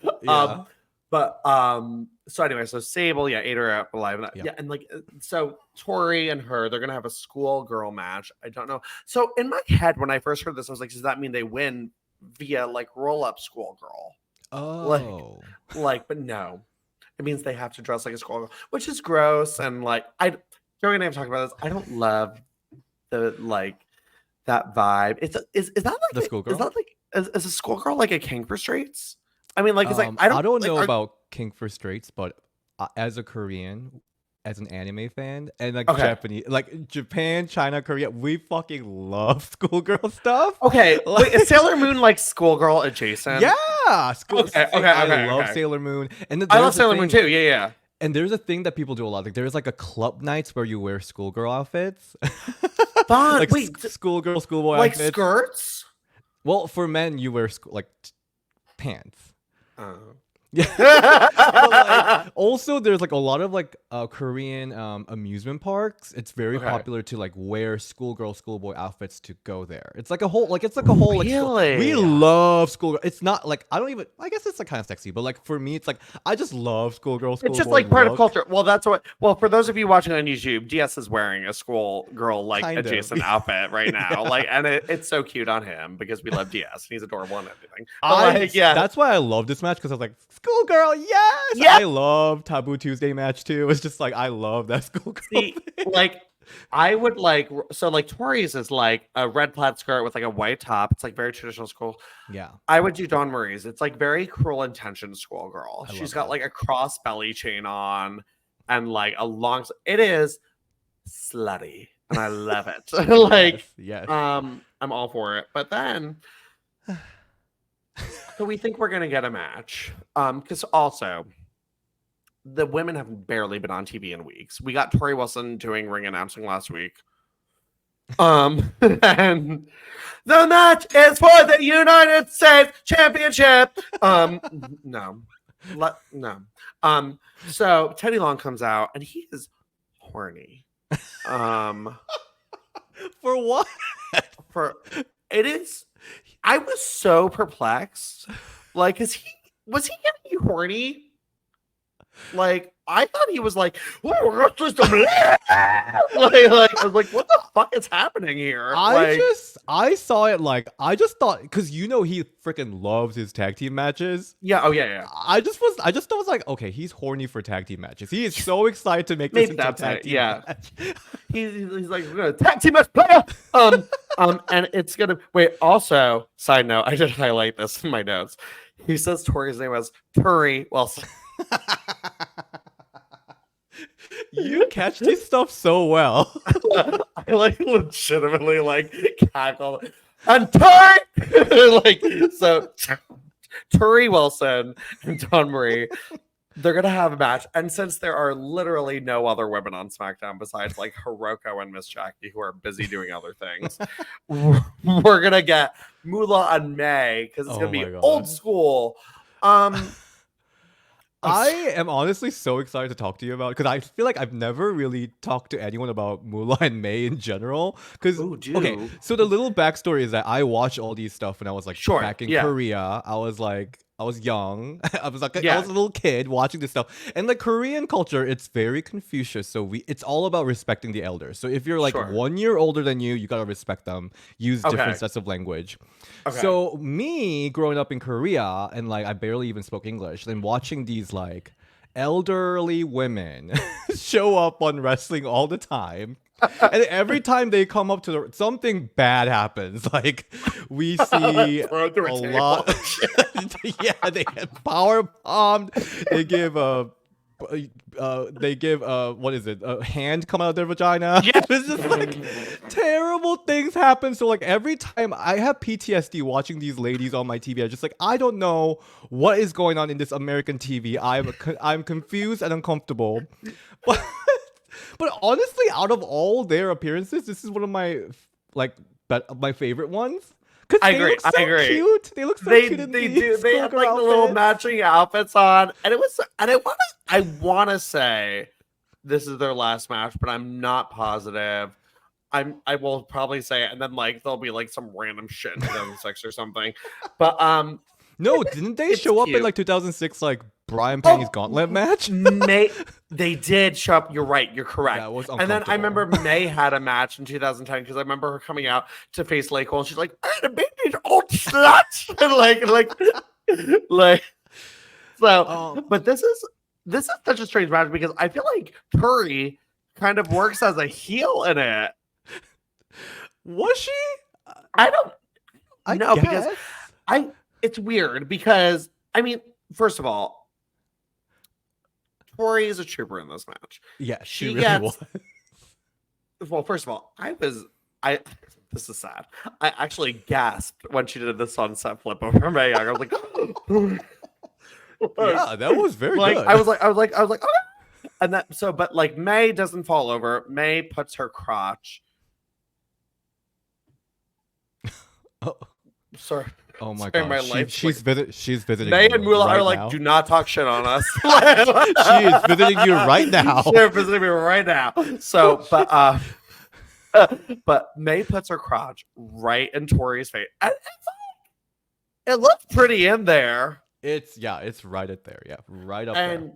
So anyway, so Sable, ate her up alive. And like, so Torrie and her, they're gonna have a schoolgirl match. I don't know. So in my head, when I first heard this, I was like, does that mean they win via like roll up schoolgirl? Oh, but no, it means they have to dress like a schoolgirl, which is gross. And like, Joey and I have talked about this. I don't love the like that vibe. Is that like the schoolgirl? Is that like is a schoolgirl like a king for straights? I mean, like, it's like I don't know about King for Straights, but as a Korean, as an anime fan, and like Japanese, like Japan, China, Korea, we fucking love schoolgirl stuff. Okay, wait, is Sailor Moon like schoolgirl adjacent? Yeah, I love Sailor Moon, and I love Sailor Moon too. Yeah. And there's a thing that people do a lot. Like there's like a club nights where you wear schoolgirl outfits. Fun. Like schoolgirl, schoolboy like outfits. Skirts. Well, for men, you wear pants. Yeah. But like also there's like a lot of like Korean amusement parks. It's very Okay. popular to like wear schoolboy outfits to go there. It's like a whole like we Really? love schoolgirl. It's not like I guess it's like kind of sexy, but like for me it's like I just love It's just schoolboy like part of look. culture. Well, that's what. Well, for those of you watching on YouTube, DS is wearing a schoolgirl like Kind of. adjacent outfit right now. Yeah. Like, and it's so cute on him because we love DS and he's adorable and everything. But like, yeah, That's why I love this match because I was like, schoolgirl, yes. yeah. I love Taboo Tuesday match too. It's just like I love that schoolgirl. See, thing. like, I would like so like Torrie's is like a red plaid skirt with like a white top. It's like very traditional school. Yeah. I would do Dawn Marie's. It's like very cruel intention schoolgirl. I She's love got that. like a cross belly chain on and like a long. It is slutty, and I love it. Like, yes. I'm all for it. But then, so we think we're gonna get a match. Because also the women have barely been on TV in weeks. We got Torrie Wilson doing ring announcing last week. And the match is for the United States Championship. No. No. So Teddy Long comes out and he is horny. For what? For it is I was so perplexed. Like, was he getting you horny? Like, I thought he was like, I was like, what the fuck is happening here? I saw it like I just thought because he freaking loves his tag team matches. Yeah, oh yeah. I just was like, okay, he's horny for tag team matches. He is so excited to make this into a tag team match. He's like, we're gonna tag team match player. And it's gonna wait. Also, side note, I did highlight this in my notes. He says Torrie's name was Torrie Wilson. You catch this stuff so well. I like legitimately like cackle and Torrie like so Torrie Wilson and Dawn Marie, they're gonna have a match. And since there are literally no other women on SmackDown besides like Hiroko and Miss Jackie who are busy doing other things, we're gonna get Moolah and May because it's gonna be old school. I am honestly so excited to talk to you about because I feel like I've never really talked to anyone about Moolah and May in general. Because okay, so the little backstory is that I watched all these stuff when I was like back in Korea. I was young. I was like I was a little kid watching this stuff. And like Korean culture, it's very Confucius. So it's all about respecting the elders. So if you're like 1 year older than you gotta respect them. Use different sets of language. Okay. So me growing up in Korea and like I barely even spoke English, then watching these like elderly women show up on wrestling all the time. And every time they come up to something bad happens. Like we see a lot. Yeah, they get power bombed. They give what is it? A hand come out of their vagina. Yeah, it's just like terrible things happen. So like every time I have PTSD watching these ladies on my TV, I just like I don't know what is going on in this American TV. I'm confused and uncomfortable. But honestly, out of all their appearances, this is one of my my favorite ones. I agree. Look so cute. They look so cute. They do. They have like the little matching outfits on, and it was. And I want to say this is their last match, but I'm not positive. I will probably say it, and then like there'll be like some random shit in 2006 or something. But no, didn't they show up in like 2006 like Brian Payne's gauntlet match? They did show up. You're right. You're correct. Yeah, it was and then I remember May had a match in 2010 because I remember her coming out to face Lake Cole, and she's like, "I had a baby, old slut," and like. So, but this is such a strange match because I feel like Torrie kind of works as a heel in it. Was she? I don't know because it's weird because I mean, first of all, Torrie is a trooper in this match. Yeah, she really was. Well, first of all, this is sad. I actually gasped when she did the sunset flip over Mae Young. I was like, yeah, that was very good. I was like, oh. And that but like May doesn't fall over. May puts her crotch. Oh. Sorry. Oh my Sorry, god, she's visiting May you and Moolah right are like, now. do not talk shit on us. She is visiting you right now. They're visiting me right now. So, but May puts her crotch right in Torrie's face. And it looks pretty in there. It's right up there. Yeah, right up there. And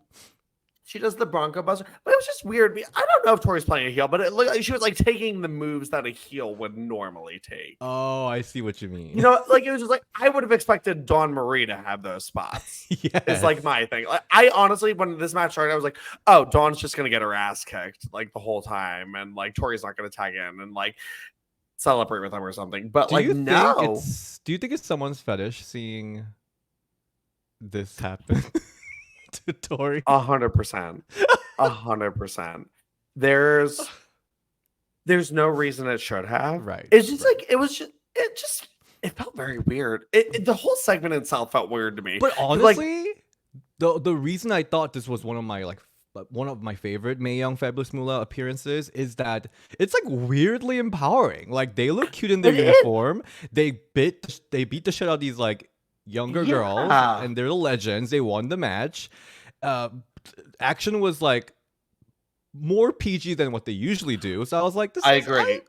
she does the Bronco Buster, but it was just weird. I don't know if Torrie's playing a heel, but it looked like she was like taking the moves that a heel would normally take. Oh, I see what you mean. You know, like it was just like I would have expected Dawn Marie to have those spots. Yeah, it's like my thing. Like, I honestly, when this match started, I was like, oh, Dawn's just gonna get her ass kicked like the whole time, and like Torrie's not gonna tag in and like celebrate with them or something. But do you think it's someone's fetish seeing this happen? To Torrie? 100%. 100%. There's no reason it should have. Right. It's just like it felt very weird. The whole segment itself felt weird to me. But honestly, the reason I thought this was one of my favorite Mae Young Fabulous Moolah appearances is that it's like weirdly empowering. Like they look cute in their uniform. They beat the shit out of these like younger girls, and they're the legends. They won the match. Action was like more PG than what they usually do. So I was like, I agree. Kind of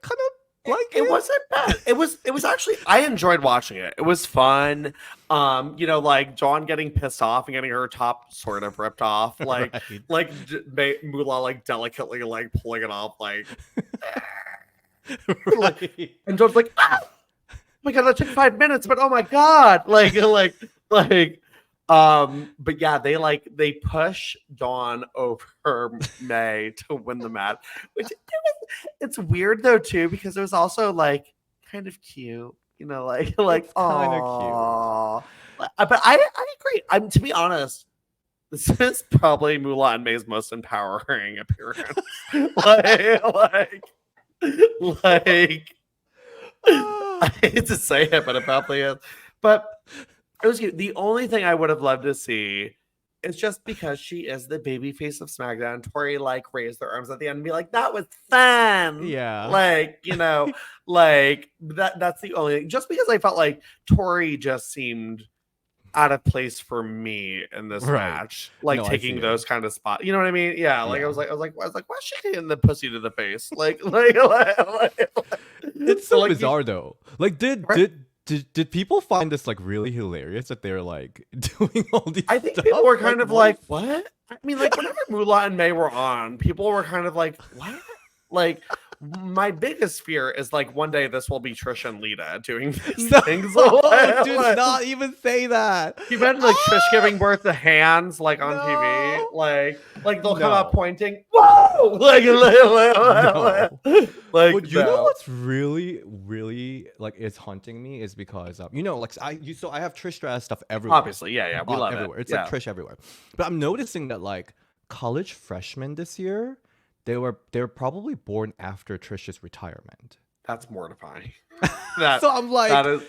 like it wasn't bad. It was actually, I enjoyed watching it. It was fun. You know, like Dawn getting pissed off and getting her top sort of ripped off, like right. like Moolah like delicately like pulling it off, like, right. And Dawn's like, ah! Oh my god, that took 5 minutes, but oh my god, like, but yeah, they push Dawn over May to win the match, which it's weird though too, because it was also like kind of cute, you know, like kind of cute. But I agree. To be honest, this is probably Moolah and May's most empowering appearance. like. I hate to say it, but it probably is. But it was cute. The only thing I would have loved to see is just because she is the baby face of SmackDown, Torrie like raised their arms at the end and be like, that was fun. Yeah. Like, you know, like that's the only thing. Just because I felt like Torrie just seemed out of place for me in this match, like taking those kind of spots. You know what I mean? Yeah. Like I was like, why is she getting the pussy to the face? Like it's so bizarre though. Like, did people find this like really hilarious that they're like doing all these? I think people were kind of like, what? I mean, like whenever Moolah and May were on, people were kind of like, what? Like, my biggest fear is like one day this will be Trish and Lita doing these things. Do not even say that. You meant like Trish giving birth to hands like on TV, like they'll come out pointing. Whoa! Like, but you know what's really, really like is haunting me is because you know, like I have Trish Stratus stuff everywhere. Obviously, yeah, we love everywhere. It. It's like Trish everywhere. But I'm noticing that like college freshmen this year, they were probably born after Trish's retirement. That's mortifying. So I'm like,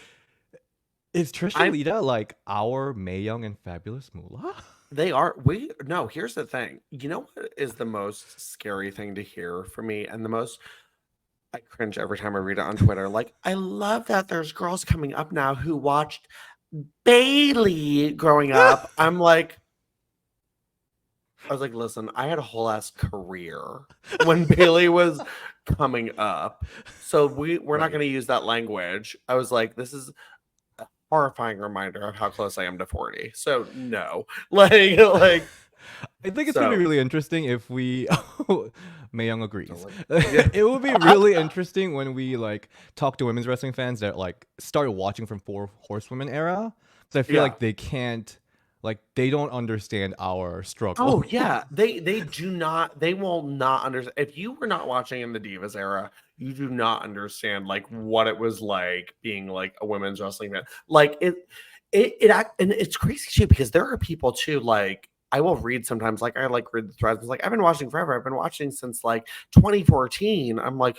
is Trish and Lita like our Mae Young and Fabulous Moolah? They are. No, here's the thing. You know what is the most scary thing to hear for me, and the most I cringe every time I read it on Twitter. Like, I love that there's girls coming up now who watched Bailey growing up. I'm like, I was like, listen, I had a whole ass career when Bailey was coming up. So we're not going to use that language. I was like, this is a horrifying reminder of how close I am to 40. So no, like I think it's going to be really interesting if we, Mae Young agrees. It would be really interesting when we like talk to women's wrestling fans that like started watching from 4 Horsewomen era. Because I feel like they can't, like they don't understand our struggle. Oh yeah, they will not understand. If you were not watching in the Divas era, you do not understand like what it was like being like a women's wrestling fan. Like and it's crazy too, because there are people too, like I will read sometimes, like I like read the threads. It's like, I've been watching forever. I've been watching since like 2014. I'm like,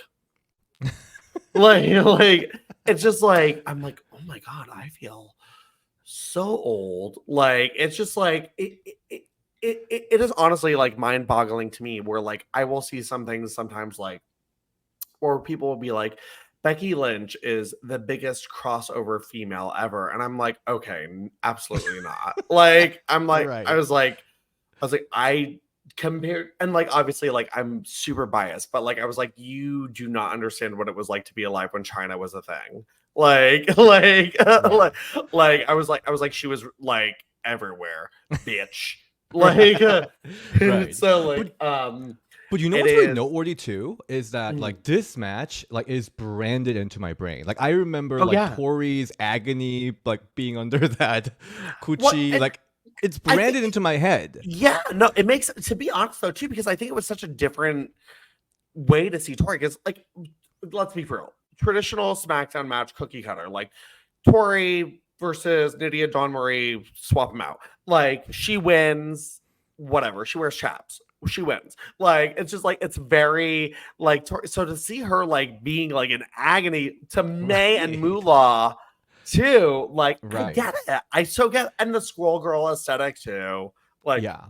like it's just like, I'm like, oh my God, I feel so old. Like it's just like it is honestly like mind-boggling to me, where like I will see some things sometimes like, or people will be like, Becky Lynch is the biggest crossover female ever. And I'm like, okay, absolutely not. Like, I'm like, Right. I compared, and like, obviously, like, I'm super biased, but like, I was like, you do not understand what it was like to be alive when China was a thing. Like, Right. like, I was like, she was like everywhere, bitch. Like, Right. so like, But you know it what's really is. noteworthy too is that Mhm. like this match like is branded into my brain. Like I remember Oh like yeah. Torrie's agony like being under that What? coochie. And Like it's I think, branded into my head. yeah, no, it makes, to be honest though, too, because I think it was such a different way to see Torrie. Because, like, let's be real, traditional SmackDown match, cookie cutter, like Torrie versus Nidia, Dawn Marie, swap them out. Like, she wins, whatever. She wears chaps. She wins. Like, it's just like, it's very like so to see her like being like in agony to May and Right. Moolah too. Like, I Right. get it. I so get it. And the Squirrel Girl aesthetic too. Like, Yeah.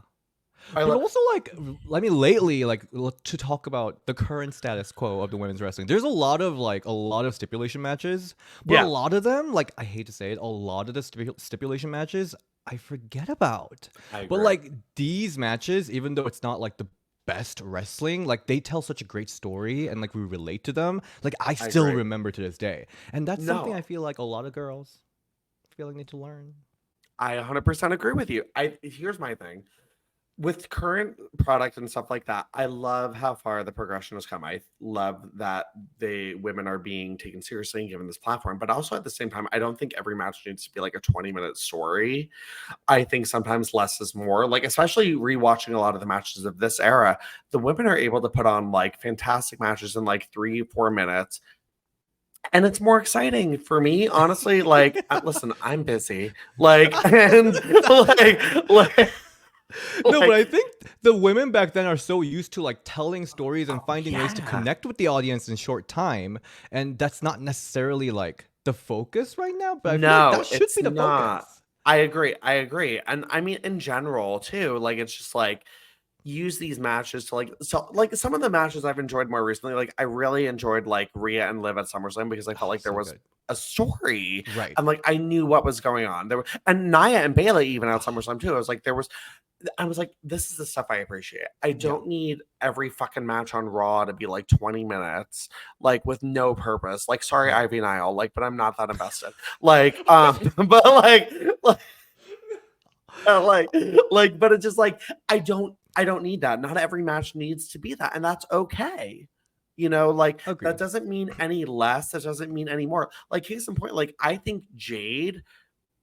I But love. also, like, I mean, lately, like, to talk about the current status quo of the women's wrestling, there's a lot of stipulation matches, but a Yeah, lot of them, like, I hate to say it, a lot of the stipulation matches I forget about. I But agree. like these matches, even though it's not like the best wrestling, like they tell such a great story and like we relate to them. Like I I still agree. remember to this day, and that's something No, I feel like a lot of girls feel like need to learn. I 100% agree with you. Here's my thing. With current product and stuff like that, I love how far the progression has come. I love that the women are being taken seriously and given this platform. But also at the same time, I don't think every match needs to be like a 20-minute story. I think sometimes less is more. Like, especially rewatching a lot of the matches of this era, the women are able to put on like fantastic matches in like 3-4 minutes. And it's more exciting for me, honestly. Like, listen, I'm busy. Like, and like, No, but like, I think the women back then are so used to like telling stories and oh finding ways to yeah. connect with the audience in short time, and that's not necessarily like the focus right now. But I feel like No, that should it's be the not. focus. I agree. I agree. And I mean, in general, too, like, it's just like, use these matches to like, so like some of the matches I've enjoyed more recently, like I really enjoyed like Rhea and Liv at SummerSlam because I felt Oh, like there so was good. a story Right. and like I knew what was going on. There were, and Nia and Bailey even at SummerSlam too. I was like, this is the stuff I appreciate. I Yeah. don't need every fucking match on Raw to be like 20 minutes, like with no purpose. Like, sorry, Right. Ivy Nile, like, but I'm not that invested. Like, but like, but it's just like, I don't need that. Not every match needs to be that, and that's okay. You know, like, that Agreed. doesn't mean any less. That doesn't mean any more. Like, case in point, like, I think Jade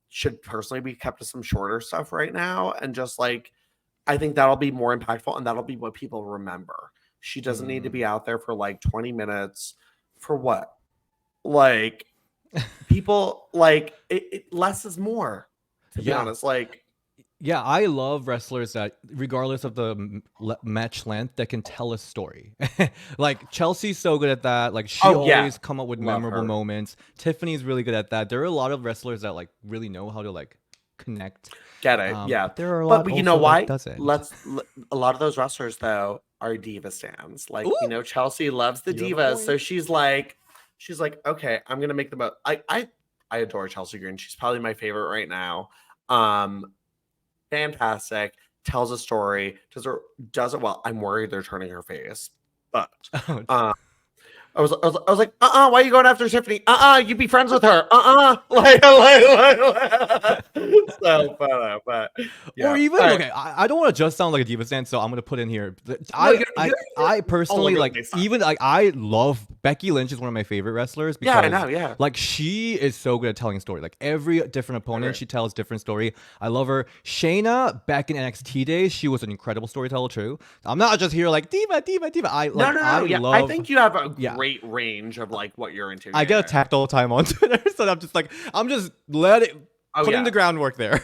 should personally be kept to some shorter stuff right now, and just like, I think that'll be more impactful, and that'll be what people remember. She doesn't need to be Mm. out there for like 20 minutes for what? Like, people like less is more, to be Yeah. honest. Like, Yeah, I love wrestlers that, regardless of the match length, that can tell a story. Like Chelsea's so good at that. Like she oh yeah, always come up with love memorable her. moments. Tiffany's really good at that. There are a lot of wrestlers that like really know how to like connect. Get it? Yeah, But there are a lot but you know also that why? doesn't. A lot of those wrestlers though are diva stands. Like, Ooh, Chelsea loves the you have a divas, so point. she's like, okay, I'm gonna make the most. I adore Chelsea Green. She's probably my favorite right now. Um, fantastic. Tells a story. Does it well. I'm worried they're turning her face, but um, I was like, why are you going after Tiffany? You be friends with her. So, but Or yeah. even All right. okay, I don't want to just sound like a diva stan, so I'm gonna put in here. No, I you're all personally over the like place. even like I love Becky Lynch is one of my favorite wrestlers Yeah, I because know. Yeah. like she is so good at telling a story. Like every different opponent, Okay. she tells different story. I love her. Shayna back in NXT days, she was an incredible storyteller too. I'm not just here like diva, diva, diva. No, no, I no. Yeah, I love think you have a yeah. great range of like what you're into. I get Yeah. attacked all the time on Twitter, so I'm just like I'm just Oh putting yeah. the groundwork there.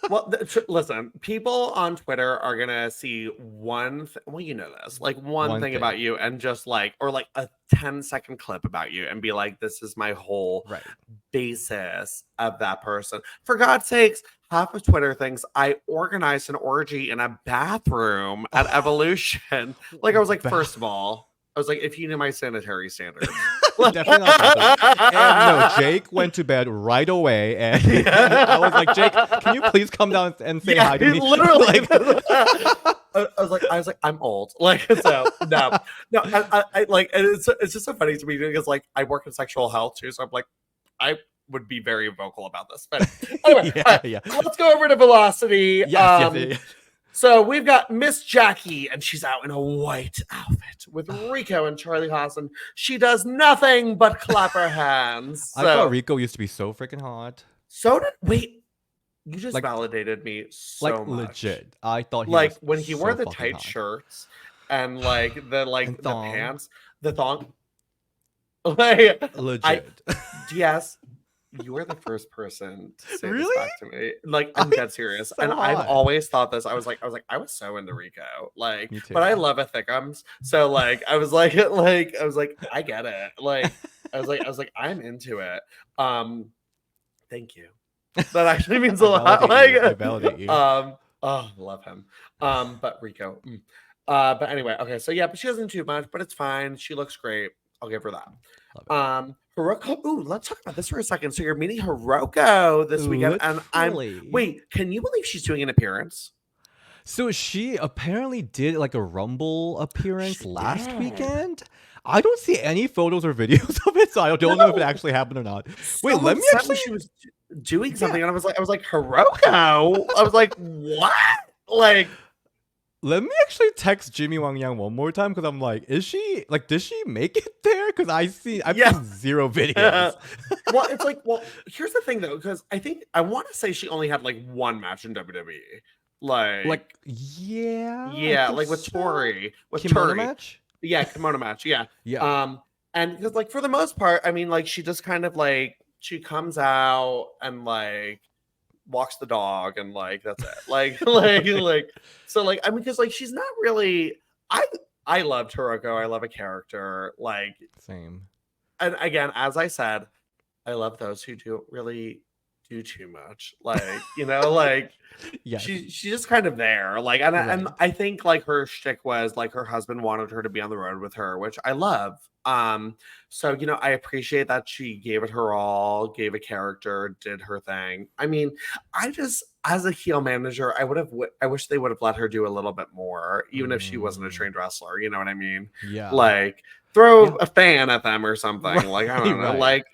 Well, listen, people on Twitter are gonna see well, you know this, like one One thing thing, about you, and just like, or like a 10-second clip about you, and be like, this is my whole right? basis of that person. For God's sakes, half of Twitter thinks I organized an orgy in a bathroom at Evolution. Like, I was like, Ba- first of all, I was like, if you knew my sanitary standards, Definitely not Belle. And no, Jake went to bed right away, and I was like, Jake, can you please come down and say hi to me? Literally. Like, I was like, I'm old. Like, so no. I like, and it's just so funny to me because like I work in sexual health too, so I'm like, I would be very vocal about this. But anyway, yeah. let's go over to Velocity. Yes. So we've got Miss Jackie, and she's out in a white outfit with Rico and Charlie Haas, and she does nothing but clap her hands. I thought Rico used to be so freaking hot. So did you just validated me so like much. Legit. I thought he like was when he so wore the fucking tight hot. shirts and like the And the thong. pants, the thong. Like Legit. yes, you were the first person to say Really? this back to me. Like I'm dead serious, so and I've hot. always thought this. I was so into Rico, like, Me too. but I love a thickums. So like, I was like, I get it. Like, I was like, I'm into it. Thank you. That actually means a lot. Like, I validate you. oh, love him. But Rico. But anyway, okay, so yeah, but she doesn't do much, but it's fine. She looks great. I'll give her that. Hiroko. Ooh, let's talk about this for a second. So you're meeting Hiroko this weekend, and wait, can you believe she's doing an appearance? So she apparently did like a Rumble appearance last weekend. I don't see any photos or videos of it, so I don't know if it actually happened or not. Wait, let me actually. She was doing something, and I was like, Hiroko. I was like, what? Like. Let me actually text Jimmy Wang Yang one more time because I'm like, did she make it there? Because I've seen zero videos. Well, it's like, here's the thing though, because I want to say she only had like one match in WWE. Like like with Torrie, kimono match. Yeah, kimono match. Yeah. Yeah. And because like for the most part, I mean, like she just kind of like she comes out and like walks the dog and like that's it. Like so like I mean because like she's not really I loved Hiroko. I love a character. Like same. And again, as I said, I love those who don't really do too much. Like, you know, like she's just kind of there. Like and I think like her shtick was like her husband wanted her to be on the road with her, which I love. So you know, I appreciate that she gave it her all, gave a character, did her thing. I mean, I just as a heel manager, I wish they would have let her do a little bit more, even if she wasn't a trained wrestler. You know what I mean? Yeah. Like throw a fan at them or something. Right. Like I don't know. Like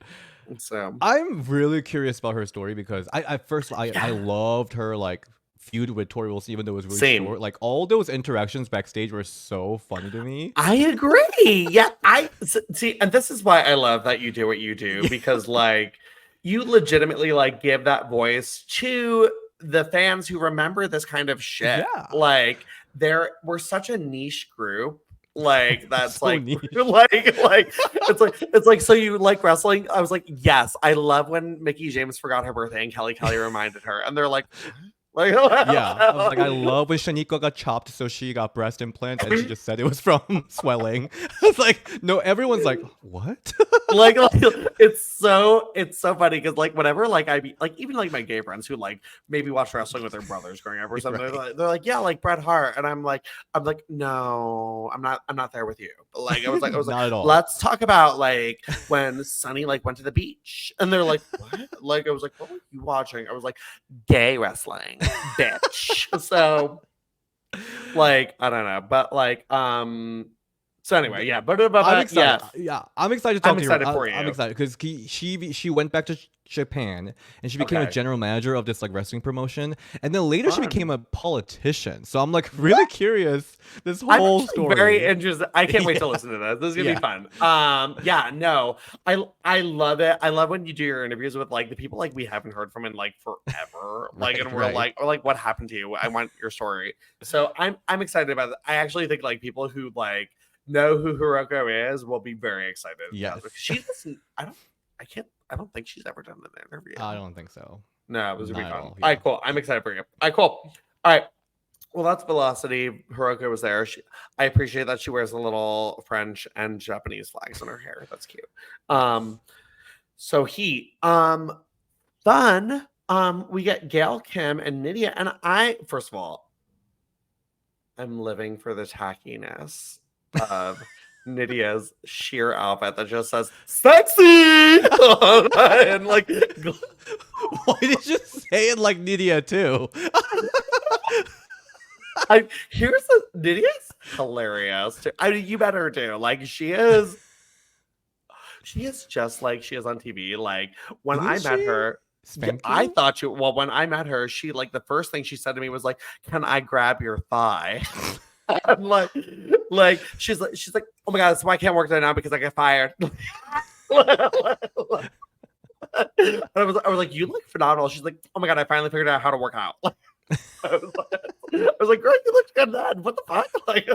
so I'm really curious about her story because I loved her like feud with Torrie Wilson, even though it was really short. Like all those interactions backstage were so funny to me. I agree. Yeah, I see, and this is why I love that you do what you do because like you legitimately like give that voice to the fans who remember this kind of shit. Yeah. Like we're such a niche group. Like that's so like niche. like it's like so you like wrestling. I was like, yes, I love when Mickie James forgot her birthday and Kelly reminded her, and they're like yeah, I was like, I love when Shaniqua got chopped, so she got breast implants, and she just said it was from swelling. I was like, no, everyone's like, what? like it's so funny because like whenever like I be like even like my gay friends who like maybe watch wrestling with their brothers growing up or something, they're like, yeah, like Bret Hart, and I'm like, no, I'm not there with you. But, like I was like, not at all. Let's talk about like when Sonny like went to the beach, and they're like, what? Like I was like, what were you watching? I was like, gay wrestling. Bitch. So like I don't know, but like so anyway, yeah, but I'm excited. Yeah, I'm excited to talk to you. for you. I'm excited because she went back to Japan and she became a general manager of this like wrestling promotion, and then later she became a politician. So I'm like really curious this whole story. Very interesting. I can't wait to listen to this. This is gonna be fun. No, I love it. I love when you do your interviews with like the people like we haven't heard from in like forever. Like and we're like, or like what happened to you? I want your story. So I'm excited about it. I actually think like people who like know who Hiroko is will be very excited. Yes. She doesn't I don't think she's ever done an interview. I don't think so. No, it was really fun. All right, cool. I'm excited for you. All right, cool. All right. Well, that's Velocity. Hiroko was there. I appreciate that she wears a little French and Japanese flags in her hair. That's cute. So Heat. Fun. We get Gail Kim and Nidia. And first of all, I'm living for the tackiness of Nidia's sheer outfit that just says "sexy" and like. Why did you say it like Nidia too? Here's the Nidia's hilarious. I mean, you met her too. Like she is just like she is on TV. Like when Isn't I met she her, I spanky? thought you. Well, when I met her, she like the first thing she said to me was like, "Can I grab your thigh?" I'm like she's like, "Oh my god, so I can't work there now because I get fired." I was like, "You look phenomenal." She's like, "Oh my god, I finally figured out how to work out." I was like, "Girl, you look good then. What the fuck?" Like,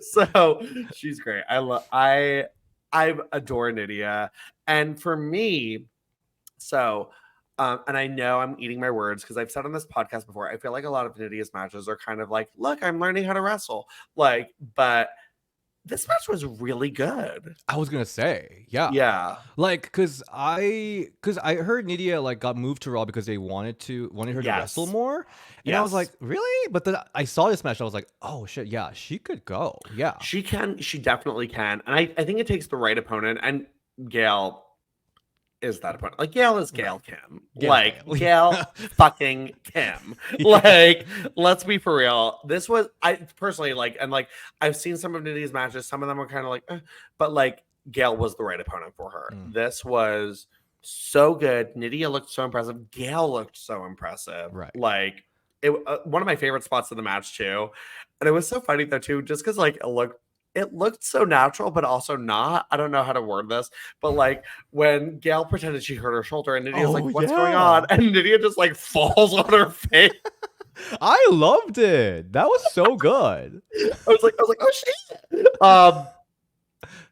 so she's great. I adore Nidia, and for me, so. And I know I'm eating my words because I've said on this podcast before, I feel like a lot of Nidia's matches are kind of like, look, I'm learning how to wrestle. Like, but this match was really good. I was gonna say, yeah. Yeah. Like, cause I heard Nidia like got moved to Raw because they wanted her to wrestle Yes. more, and I was like, really? But then I saw this match, I was like, oh shit, yeah, she could go, yeah. She definitely can. And I think it takes the right opponent. And Gail is that opponent. Like Gail is Gail Kim. Gail fucking Kim. Yeah. Like, let's be for real. This was I personally like, and like I've seen some of Nidia's matches. Some of them are kind of like, but like Gail was the right opponent for her. This was so good. Nidia looked so impressive. Gail looked so impressive. Right. Like it one of my favorite spots of the match too. And it was so funny though too, just because like it looked so natural, but also not. I don't know how to word this, but like when Gail pretended she hurt her shoulder and Nidia was like, "What's going on?" And Nidia just like falls on her face. I loved it. That was so good. I was like, "Oh shit!"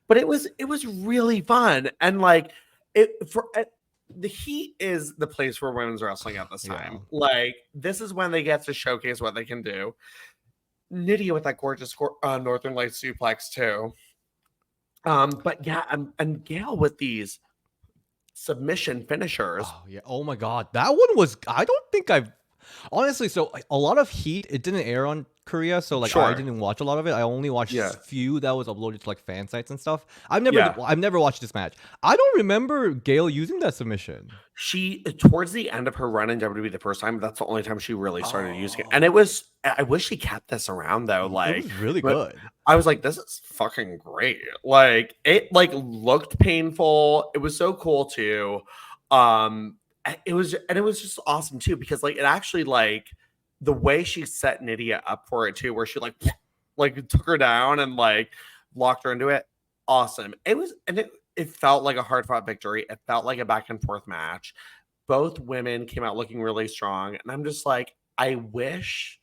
But it was really fun, and like the Heat is the place for women's wrestling at this time. Like this is when they get to showcase what they can do. Nidia with that gorgeous Northern Lights suplex too. But yeah, and Gail with these submission finishers. Oh yeah. Oh my god. That one was, I don't think I've honestly, so a lot of Heat, it didn't air on Korea, so like I didn't watch a lot of it. I only watched a few that was uploaded to like fan sites and stuff. I've never watched this match. I don't remember Gail using that submission. She towards the end of her run in WWE the first time, that's the only time she really started using it. And it was, I wish she kept this around though. Like it was really good. I was like, this is fucking great. Like it like looked painful. It was so cool too. It was just awesome too, because like it actually like the way she set Nidia up for it too, where she like took her down and like locked her into it. Awesome. It was, and it felt like a hard fought victory. It felt like a back and forth match. Both women came out looking really strong. And I'm just like, I wish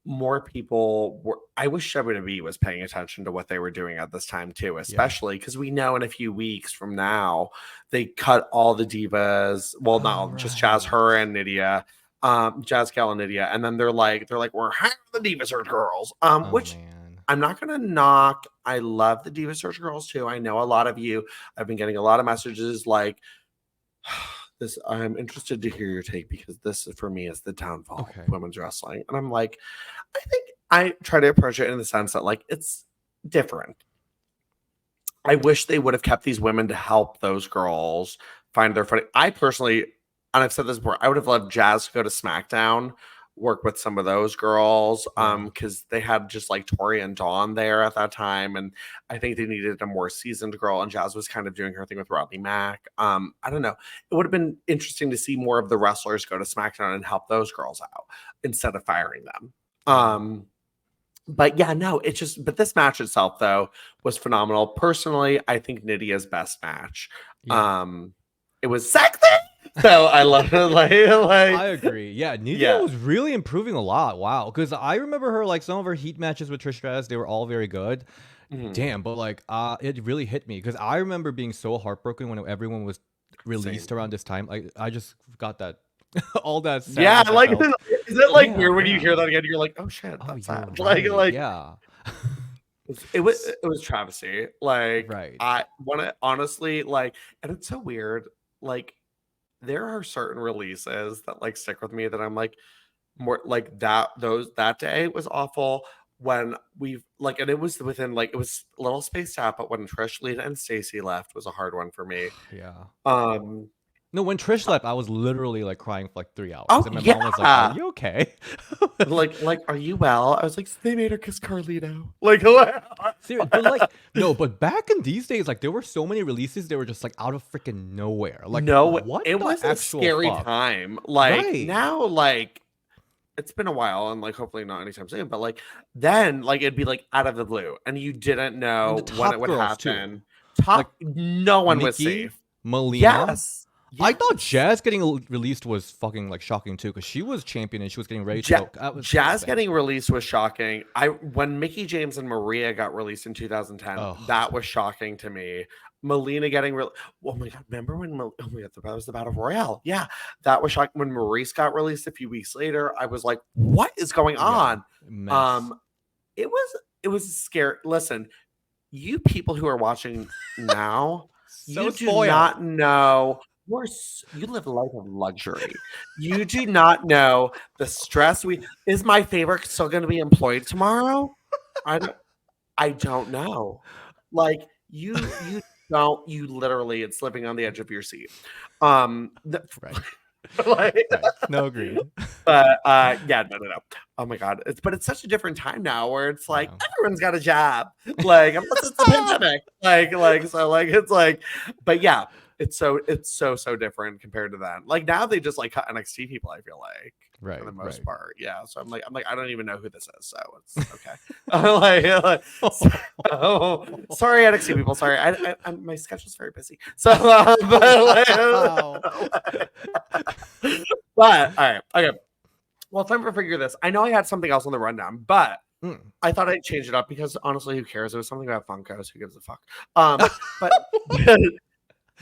more people were, I wish WWE was paying attention to what they were doing at this time too, especially because we know in a few weeks from now, they cut all the divas. Well, not just Jazz, her and Nidia, Jazz, Gal, and Nidia. And then they're like, we're hiring the Diva Search girls. Which I'm not gonna knock. I love the Diva Search girls too. I know a lot of you. I've been getting a lot of messages like this. I'm interested to hear your take because this for me is the downfall of women's wrestling. And I'm like, I think I try to approach it in the sense that like it's different. I wish they would have kept these women to help those girls find their footing. I personally, and I've said this before, I would have loved Jazz to go to SmackDown, work with some of those girls, because they had just like Torrie and Dawn there at that time, and I think they needed a more seasoned girl, and Jazz was kind of doing her thing with Rodney Mack. I don't know. It would have been interesting to see more of the wrestlers go to SmackDown and help those girls out instead of firing them. But yeah, no, it's just, but this match itself though was phenomenal. Personally, I think Nidia's best match. It was sexy. So I love it. Like I agree. Yeah, Nidia was really improving a lot. Wow, because I remember her like some of her Heat matches with Trish Stratus, they were all very good. Damn, but like it really hit me because I remember being so heartbroken when everyone was released around this time. Like I just got that all that. Yeah, like is it like weird when you hear that again? You're like, oh shit, that's sad. Right. Like yeah. It was travesty. Like I want to honestly like, and it's so weird. Like there are certain releases that like stick with me that I'm like more like that day was awful, when we've like, and it was within like, it was a little spaced out, but when Trish, Lita, and Stacy left was a hard one for me. Yeah. Um, No, when Trish left, I was literally like crying for like 3 hours. oh And my mom was like, "Are yeah, you okay?" like, are you well? I was like, they made her kiss Carlito. Like, what? Seriously, but like no, but back in these days, like there were so many releases they were just like out of freaking nowhere. Like No, what it the was a actual scary fuck? time. Like Right. now, like it's been a while, and like hopefully not anytime soon. But like then, like it'd be like out of the blue, and you didn't And the know when it top would girls too. happen. Like No one was Nikki, safe. Melina. Yes, I thought yes. Jazz getting released was fucking like shocking too, because she was champion and she was getting ready to Ja- go. That was Jazz bad. getting released was shocking. When Mickey James and Maria got released in 2010, Oh, that was shocking to me. Melina getting oh my god, remember when oh my god, that was the Battle Royale. Yeah, that was shocking. When Maurice got released a few weeks later, I was like, what is going yeah, on? mess. It was scary. Listen, you people who are watching now, So you do spoiled. not know. You live a life of luxury. You do not know the stress is my favorite still going to be employed tomorrow? I don't know. Like you don't, you literally, it's living on the edge of your seat. Right. Like, Right. No, agreed. but yeah, no. Oh my god. It's such a different time now where it's like Yeah. everyone's got a job. Like unless it's the pandemic. It's like, but yeah, it's so different compared to then. Like now they just like cut NXT people, I feel like. Right. For the most Right. part. Yeah. So I'm like, I don't even know who this is. So it's okay. Sorry, NXT people. Sorry. My schedule's very busy. So but all right. Okay. Well, time to figure this. I know I had something else on the rundown, but I thought I'd change it up because honestly, who cares? It was something about Funkos. Who gives a fuck? But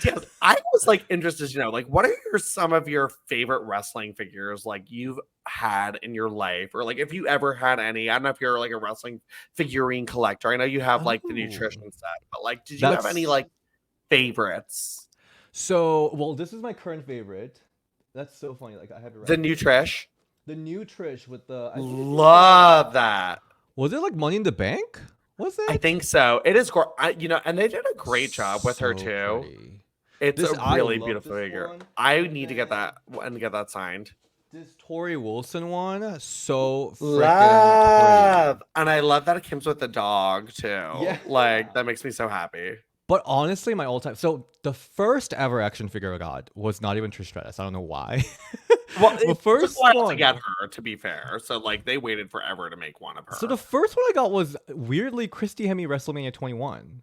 yeah, I was like interested to know, like, what are some of your favorite wrestling figures like you've had in your life, or like if you ever had any? I don't know if you're like a wrestling figurine collector. I know you have like the nutrition stuff, but like, did you have any like favorites? So, well, this is my current favorite. That's so funny. Like I have it right. The new Trish. The new Trish with the love that. Was it like Money in the Bank? Was it? I think so. It is, and they did a great job with her too. Pretty. It's a really beautiful figure. I need to get that and get that signed. This Torrie Wilson one, so freaking pretty. And I love that it comes with the dog too. Yeah. Like that makes me so happy. But honestly, my all-time, so the first ever action figure I got was not even Trish Stratus. I don't know why. Well, the first one to get her, to be fair. So like they waited forever to make one of her. So the first one I got was weirdly Christy Hemme WrestleMania 21.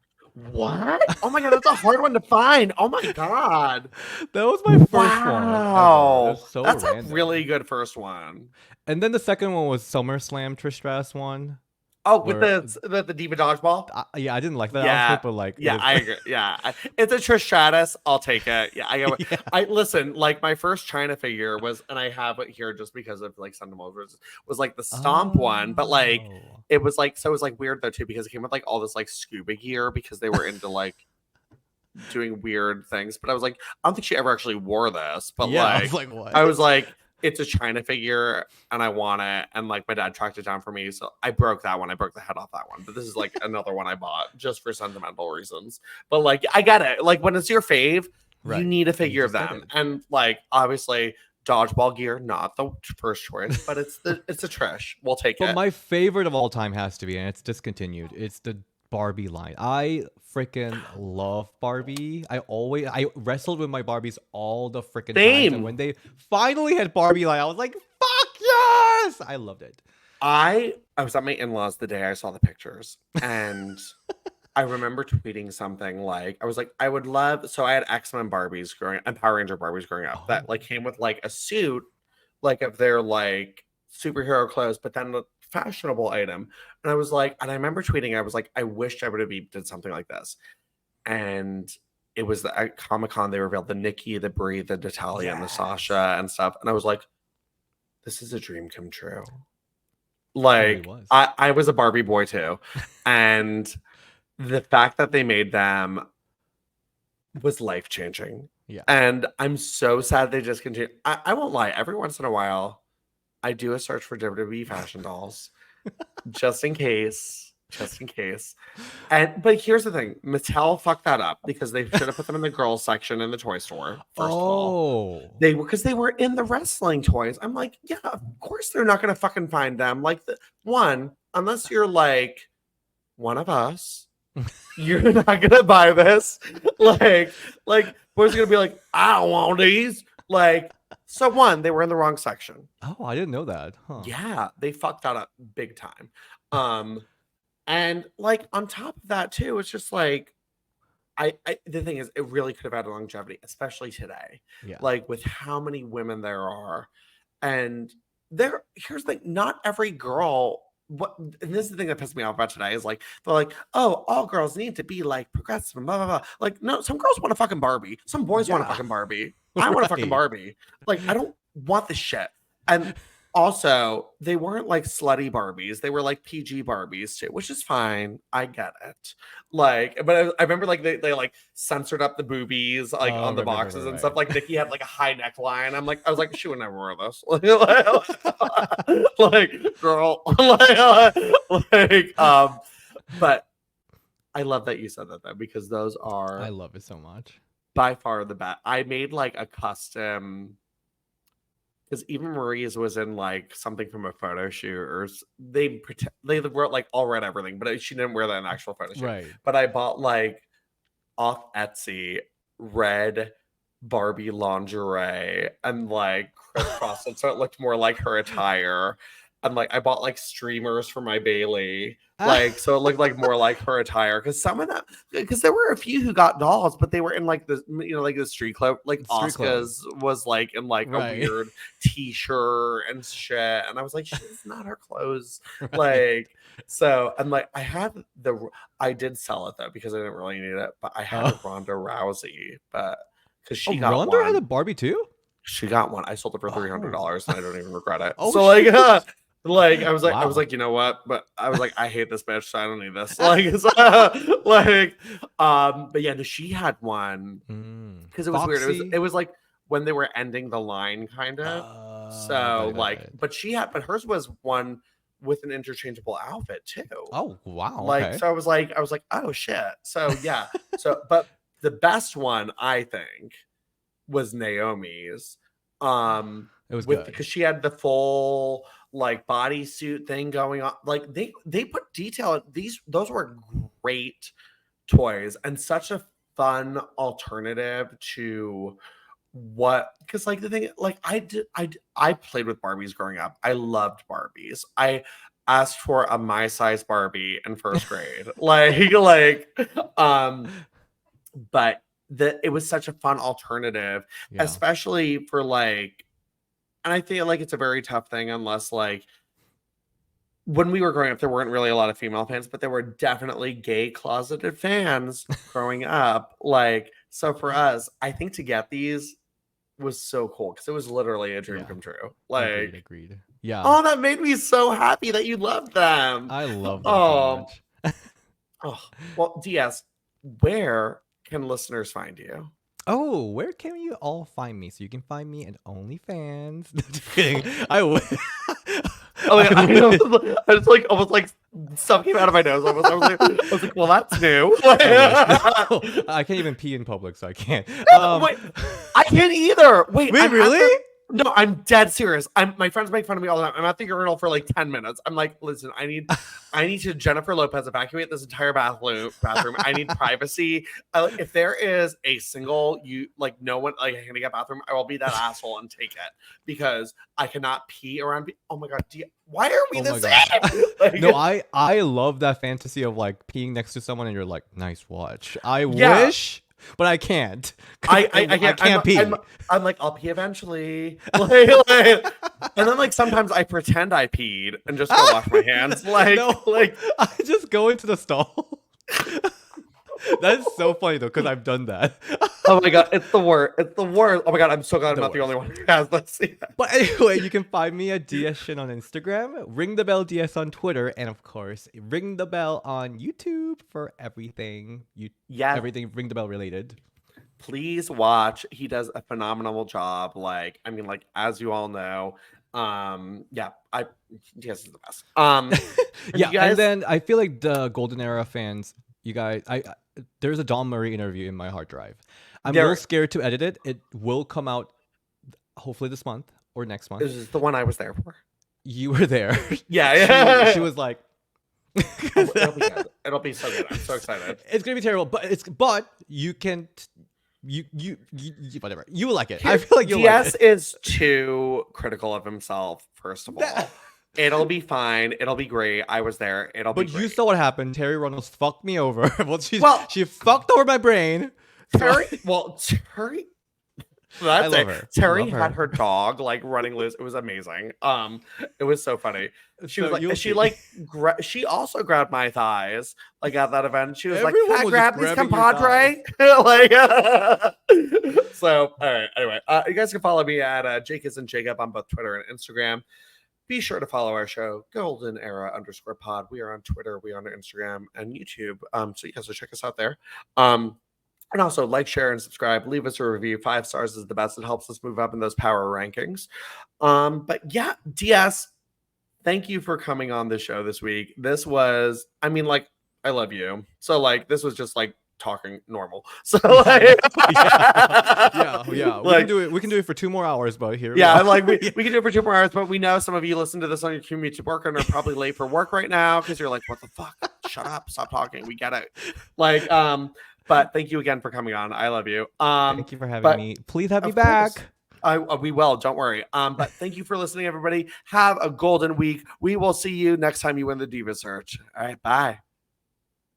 What? Oh my god, that's a hard one to find. Oh my god. That was my first one. Wow. So that's random. a really good first one. And then the second one was SummerSlam Trish Stratus one. Oh, with the Diva Dodgeball? Yeah, I didn't like that outfit, but like... Yeah, I agree. Yeah. It's a Trish Stratus. I'll take it. Yeah, I listen, like my first China figure was, and I have it here just because of like sentimental, was like the Stomp one, but like it was like, so it was like weird though too, because it came with like all this like scuba gear because they were into like doing weird things. But I was like, I don't think she ever actually wore this, but I was like, what? I was like, it's a China figure and I want it. And like my dad tracked it down for me. So I broke that one. I broke the head off that one. But this is like another one I bought just for sentimental reasons. But like, I get it. Like when it's your fave, you need a figure of them. And like, obviously, dodgeball gear, not the first choice, but it's a Trish. We'll take it. But my favorite of all time has to be, and it's discontinued, it's the Barbie line. I freaking love Barbie. I wrestled with my Barbies all the freaking time. And when they finally had Barbie line, I was like, fuck yes! I loved it. I was at my in-laws the day I saw the pictures, and I remember tweeting something like, I was like, I would love, so I had X-Men Barbies growing up and Power Ranger Barbies growing up that like came with like a suit, like of their like superhero clothes, but then the fashionable item. And I was like, and I remember tweeting, I was like, I wished I would have did something like this. And it was at Comic-Con, they revealed the Nikki, the Brie, the Natalia, and the Sasha and stuff. And I was like, this is a dream come true. Like, I was a Barbie boy too. And the fact that they made them was life-changing. Yeah. And I'm so sad they discontinued. I won't lie, every once in a while, I do a search for WWE fashion dolls. just in case. Just in case. But here's the thing. Mattel fucked that up because they should have put them in the girls section in the toy store, first of all. Because they were in the wrestling toys. I'm like, yeah, of course they're not gonna fucking find them. Like unless you're like one of us, you're not gonna buy this. Like boys are gonna be like, I don't want these. Like, so they were in the wrong section. Oh, I didn't know that. Huh. Yeah, they fucked that up big time. And like on top of that too, it's just like the thing is, it really could have had longevity, especially today. Yeah. Like with how many women there are, and here's the thing: not every girl. And this is the thing that pissed me off about today is like they're like, oh, all girls need to be like progressive and blah blah blah. Like, no, some girls want a fucking Barbie, some boys want a fucking Barbie. I want a fucking Barbie. Like, I don't want this shit. And also, they weren't like slutty Barbies. They were like PG Barbies too, which is fine. I get it. Like, but I remember like they like censored up the boobies like on the boxes and stuff. Like Nikki had like a high neckline. I was like, she would never wear this. Like, girl. But I love that you said that though, because those are, I love it so much. By far the best. I made like a custom, because even Marie's was in like something from a photo shoot, or they were like all red everything, but she didn't wear that in an actual photo shoot. Right. But I bought like off Etsy red Barbie lingerie and like crisscrossed it so it looked more like her attire. And like I bought like streamers for my Bailey, like so it looked like more like her attire. Because there were a few who got dolls, but they were in like the like the street clothes. Like Asuka's was like in like a weird t-shirt and shit, and I was like, she's not her clothes. Like, so and like I did sell it though because I didn't really need it, but I had a Ronda Rousey, but because she got Ronda one. had a Barbie too. She got one. I sold it for $300, and I don't even regret it. So like. Like I was like, you know what? But I was like, I hate this bitch, so I don't need this. But yeah, no, she had one because it was weird. It was like when they were ending the line, kind of. So but hers was one with an interchangeable outfit too. Oh wow! Like so, I was like, oh shit. So yeah. But the best one I think was Naomi's. It was good because she had the full like bodysuit thing going on. Like they put detail. Those were great toys and such a fun alternative to because like the thing, like I played with Barbies growing up. I loved Barbies. I asked for a my size Barbie in first grade. But it was such a fun alternative, especially for like. And I feel like it's a very tough thing unless like when we were growing up, there weren't really a lot of female fans, but there were definitely gay closeted fans growing up. Like, so for us, I think to get these was so cool because it was literally a dream come true. Like, agreed. Yeah. Oh, that made me so happy that you loved them. I love them so much. Well, DS, where can listeners find you? Oh, where can you all find me? So you can find me at OnlyFans. Just kidding. I would. Oh my God, I was like almost like stuff came out of my nose. I was like, well, that's new. I can't even pee in public, so I can't. Wait, I can't either. Wait, really? No, I'm dead serious. My friends make fun of me all the time. I'm at the urinal for like 10 minutes. I'm like, listen, I need to Jennifer Lopez evacuate this entire bathroom. I need privacy. If there is a single no one like a handicap bathroom, I will be that asshole and take it because I cannot pee around. Oh my God, why are we the same? No, I love that fantasy of like peeing next to someone and you're like, nice watch. I wish. But I can't. I can't pee. I'm like, I'll pee eventually. And then like sometimes I pretend I peed and just go wash my hands. I just go into the stall. That is so funny though, because I've done that. Oh my God, it's the worst. It's the worst. Oh my God, I'm so glad I'm not the only one who has this. But anyway, you can find me at DS Shin on Instagram, Ring the Bell DS on Twitter, and of course, Ring the Bell on YouTube for everything. Everything Ring the Bell related. Please watch. He does a phenomenal job. As you all know, Yeah, Diaz is the best. Yeah, and then I feel like the Golden Era fans, you guys, there's a Dawn Marie interview in my hard drive. I'm a little scared to edit it. It will come out hopefully this month or next month. This is the one I was there for. You were there. Yeah. She was like, it'll be good. It'll be so good. I'm so excited. It's gonna be terrible, but you can. You whatever. You will like it. I feel like you'll like it. is too critical of himself, first of all. It'll be fine. It'll be great. I was there. It'll be great. But you saw what happened. Terry Runnels fucked me over. She fucked over my brain. Terry. I love her. Terry had her dog like running loose. It was amazing. It was so funny. She she also grabbed my thighs like at that event. She was Everyone like, "Can I was grab just these, grabbing compadre?" So all right. Anyway, you guys can follow me at Jake isn't Jacob on both Twitter and Instagram. Be sure to follow our show, Golden Era _pod. We are on Twitter, we are on Instagram and YouTube. So you guys will check us out there. And also like, share, and subscribe. Leave us a review. 5 stars is the best. It helps us move up in those power rankings. But yeah, DS, thank you for coming on the show this week. This was, I love you. So this was just talking normal. So yeah. We can do it for 2 more hours, but here. Yeah, we can do it for 2 more hours, but we know some of you listen to this on your commute to work and are probably late for work right now because you're like, what the fuck? Shut up, stop talking. We get it. But thank you again for coming on. I love you. Thank you for having me. Please have me back. We will. Don't worry. But thank you for listening, everybody. Have a golden week. We will see you next time you win the Diva Search. All right. Bye.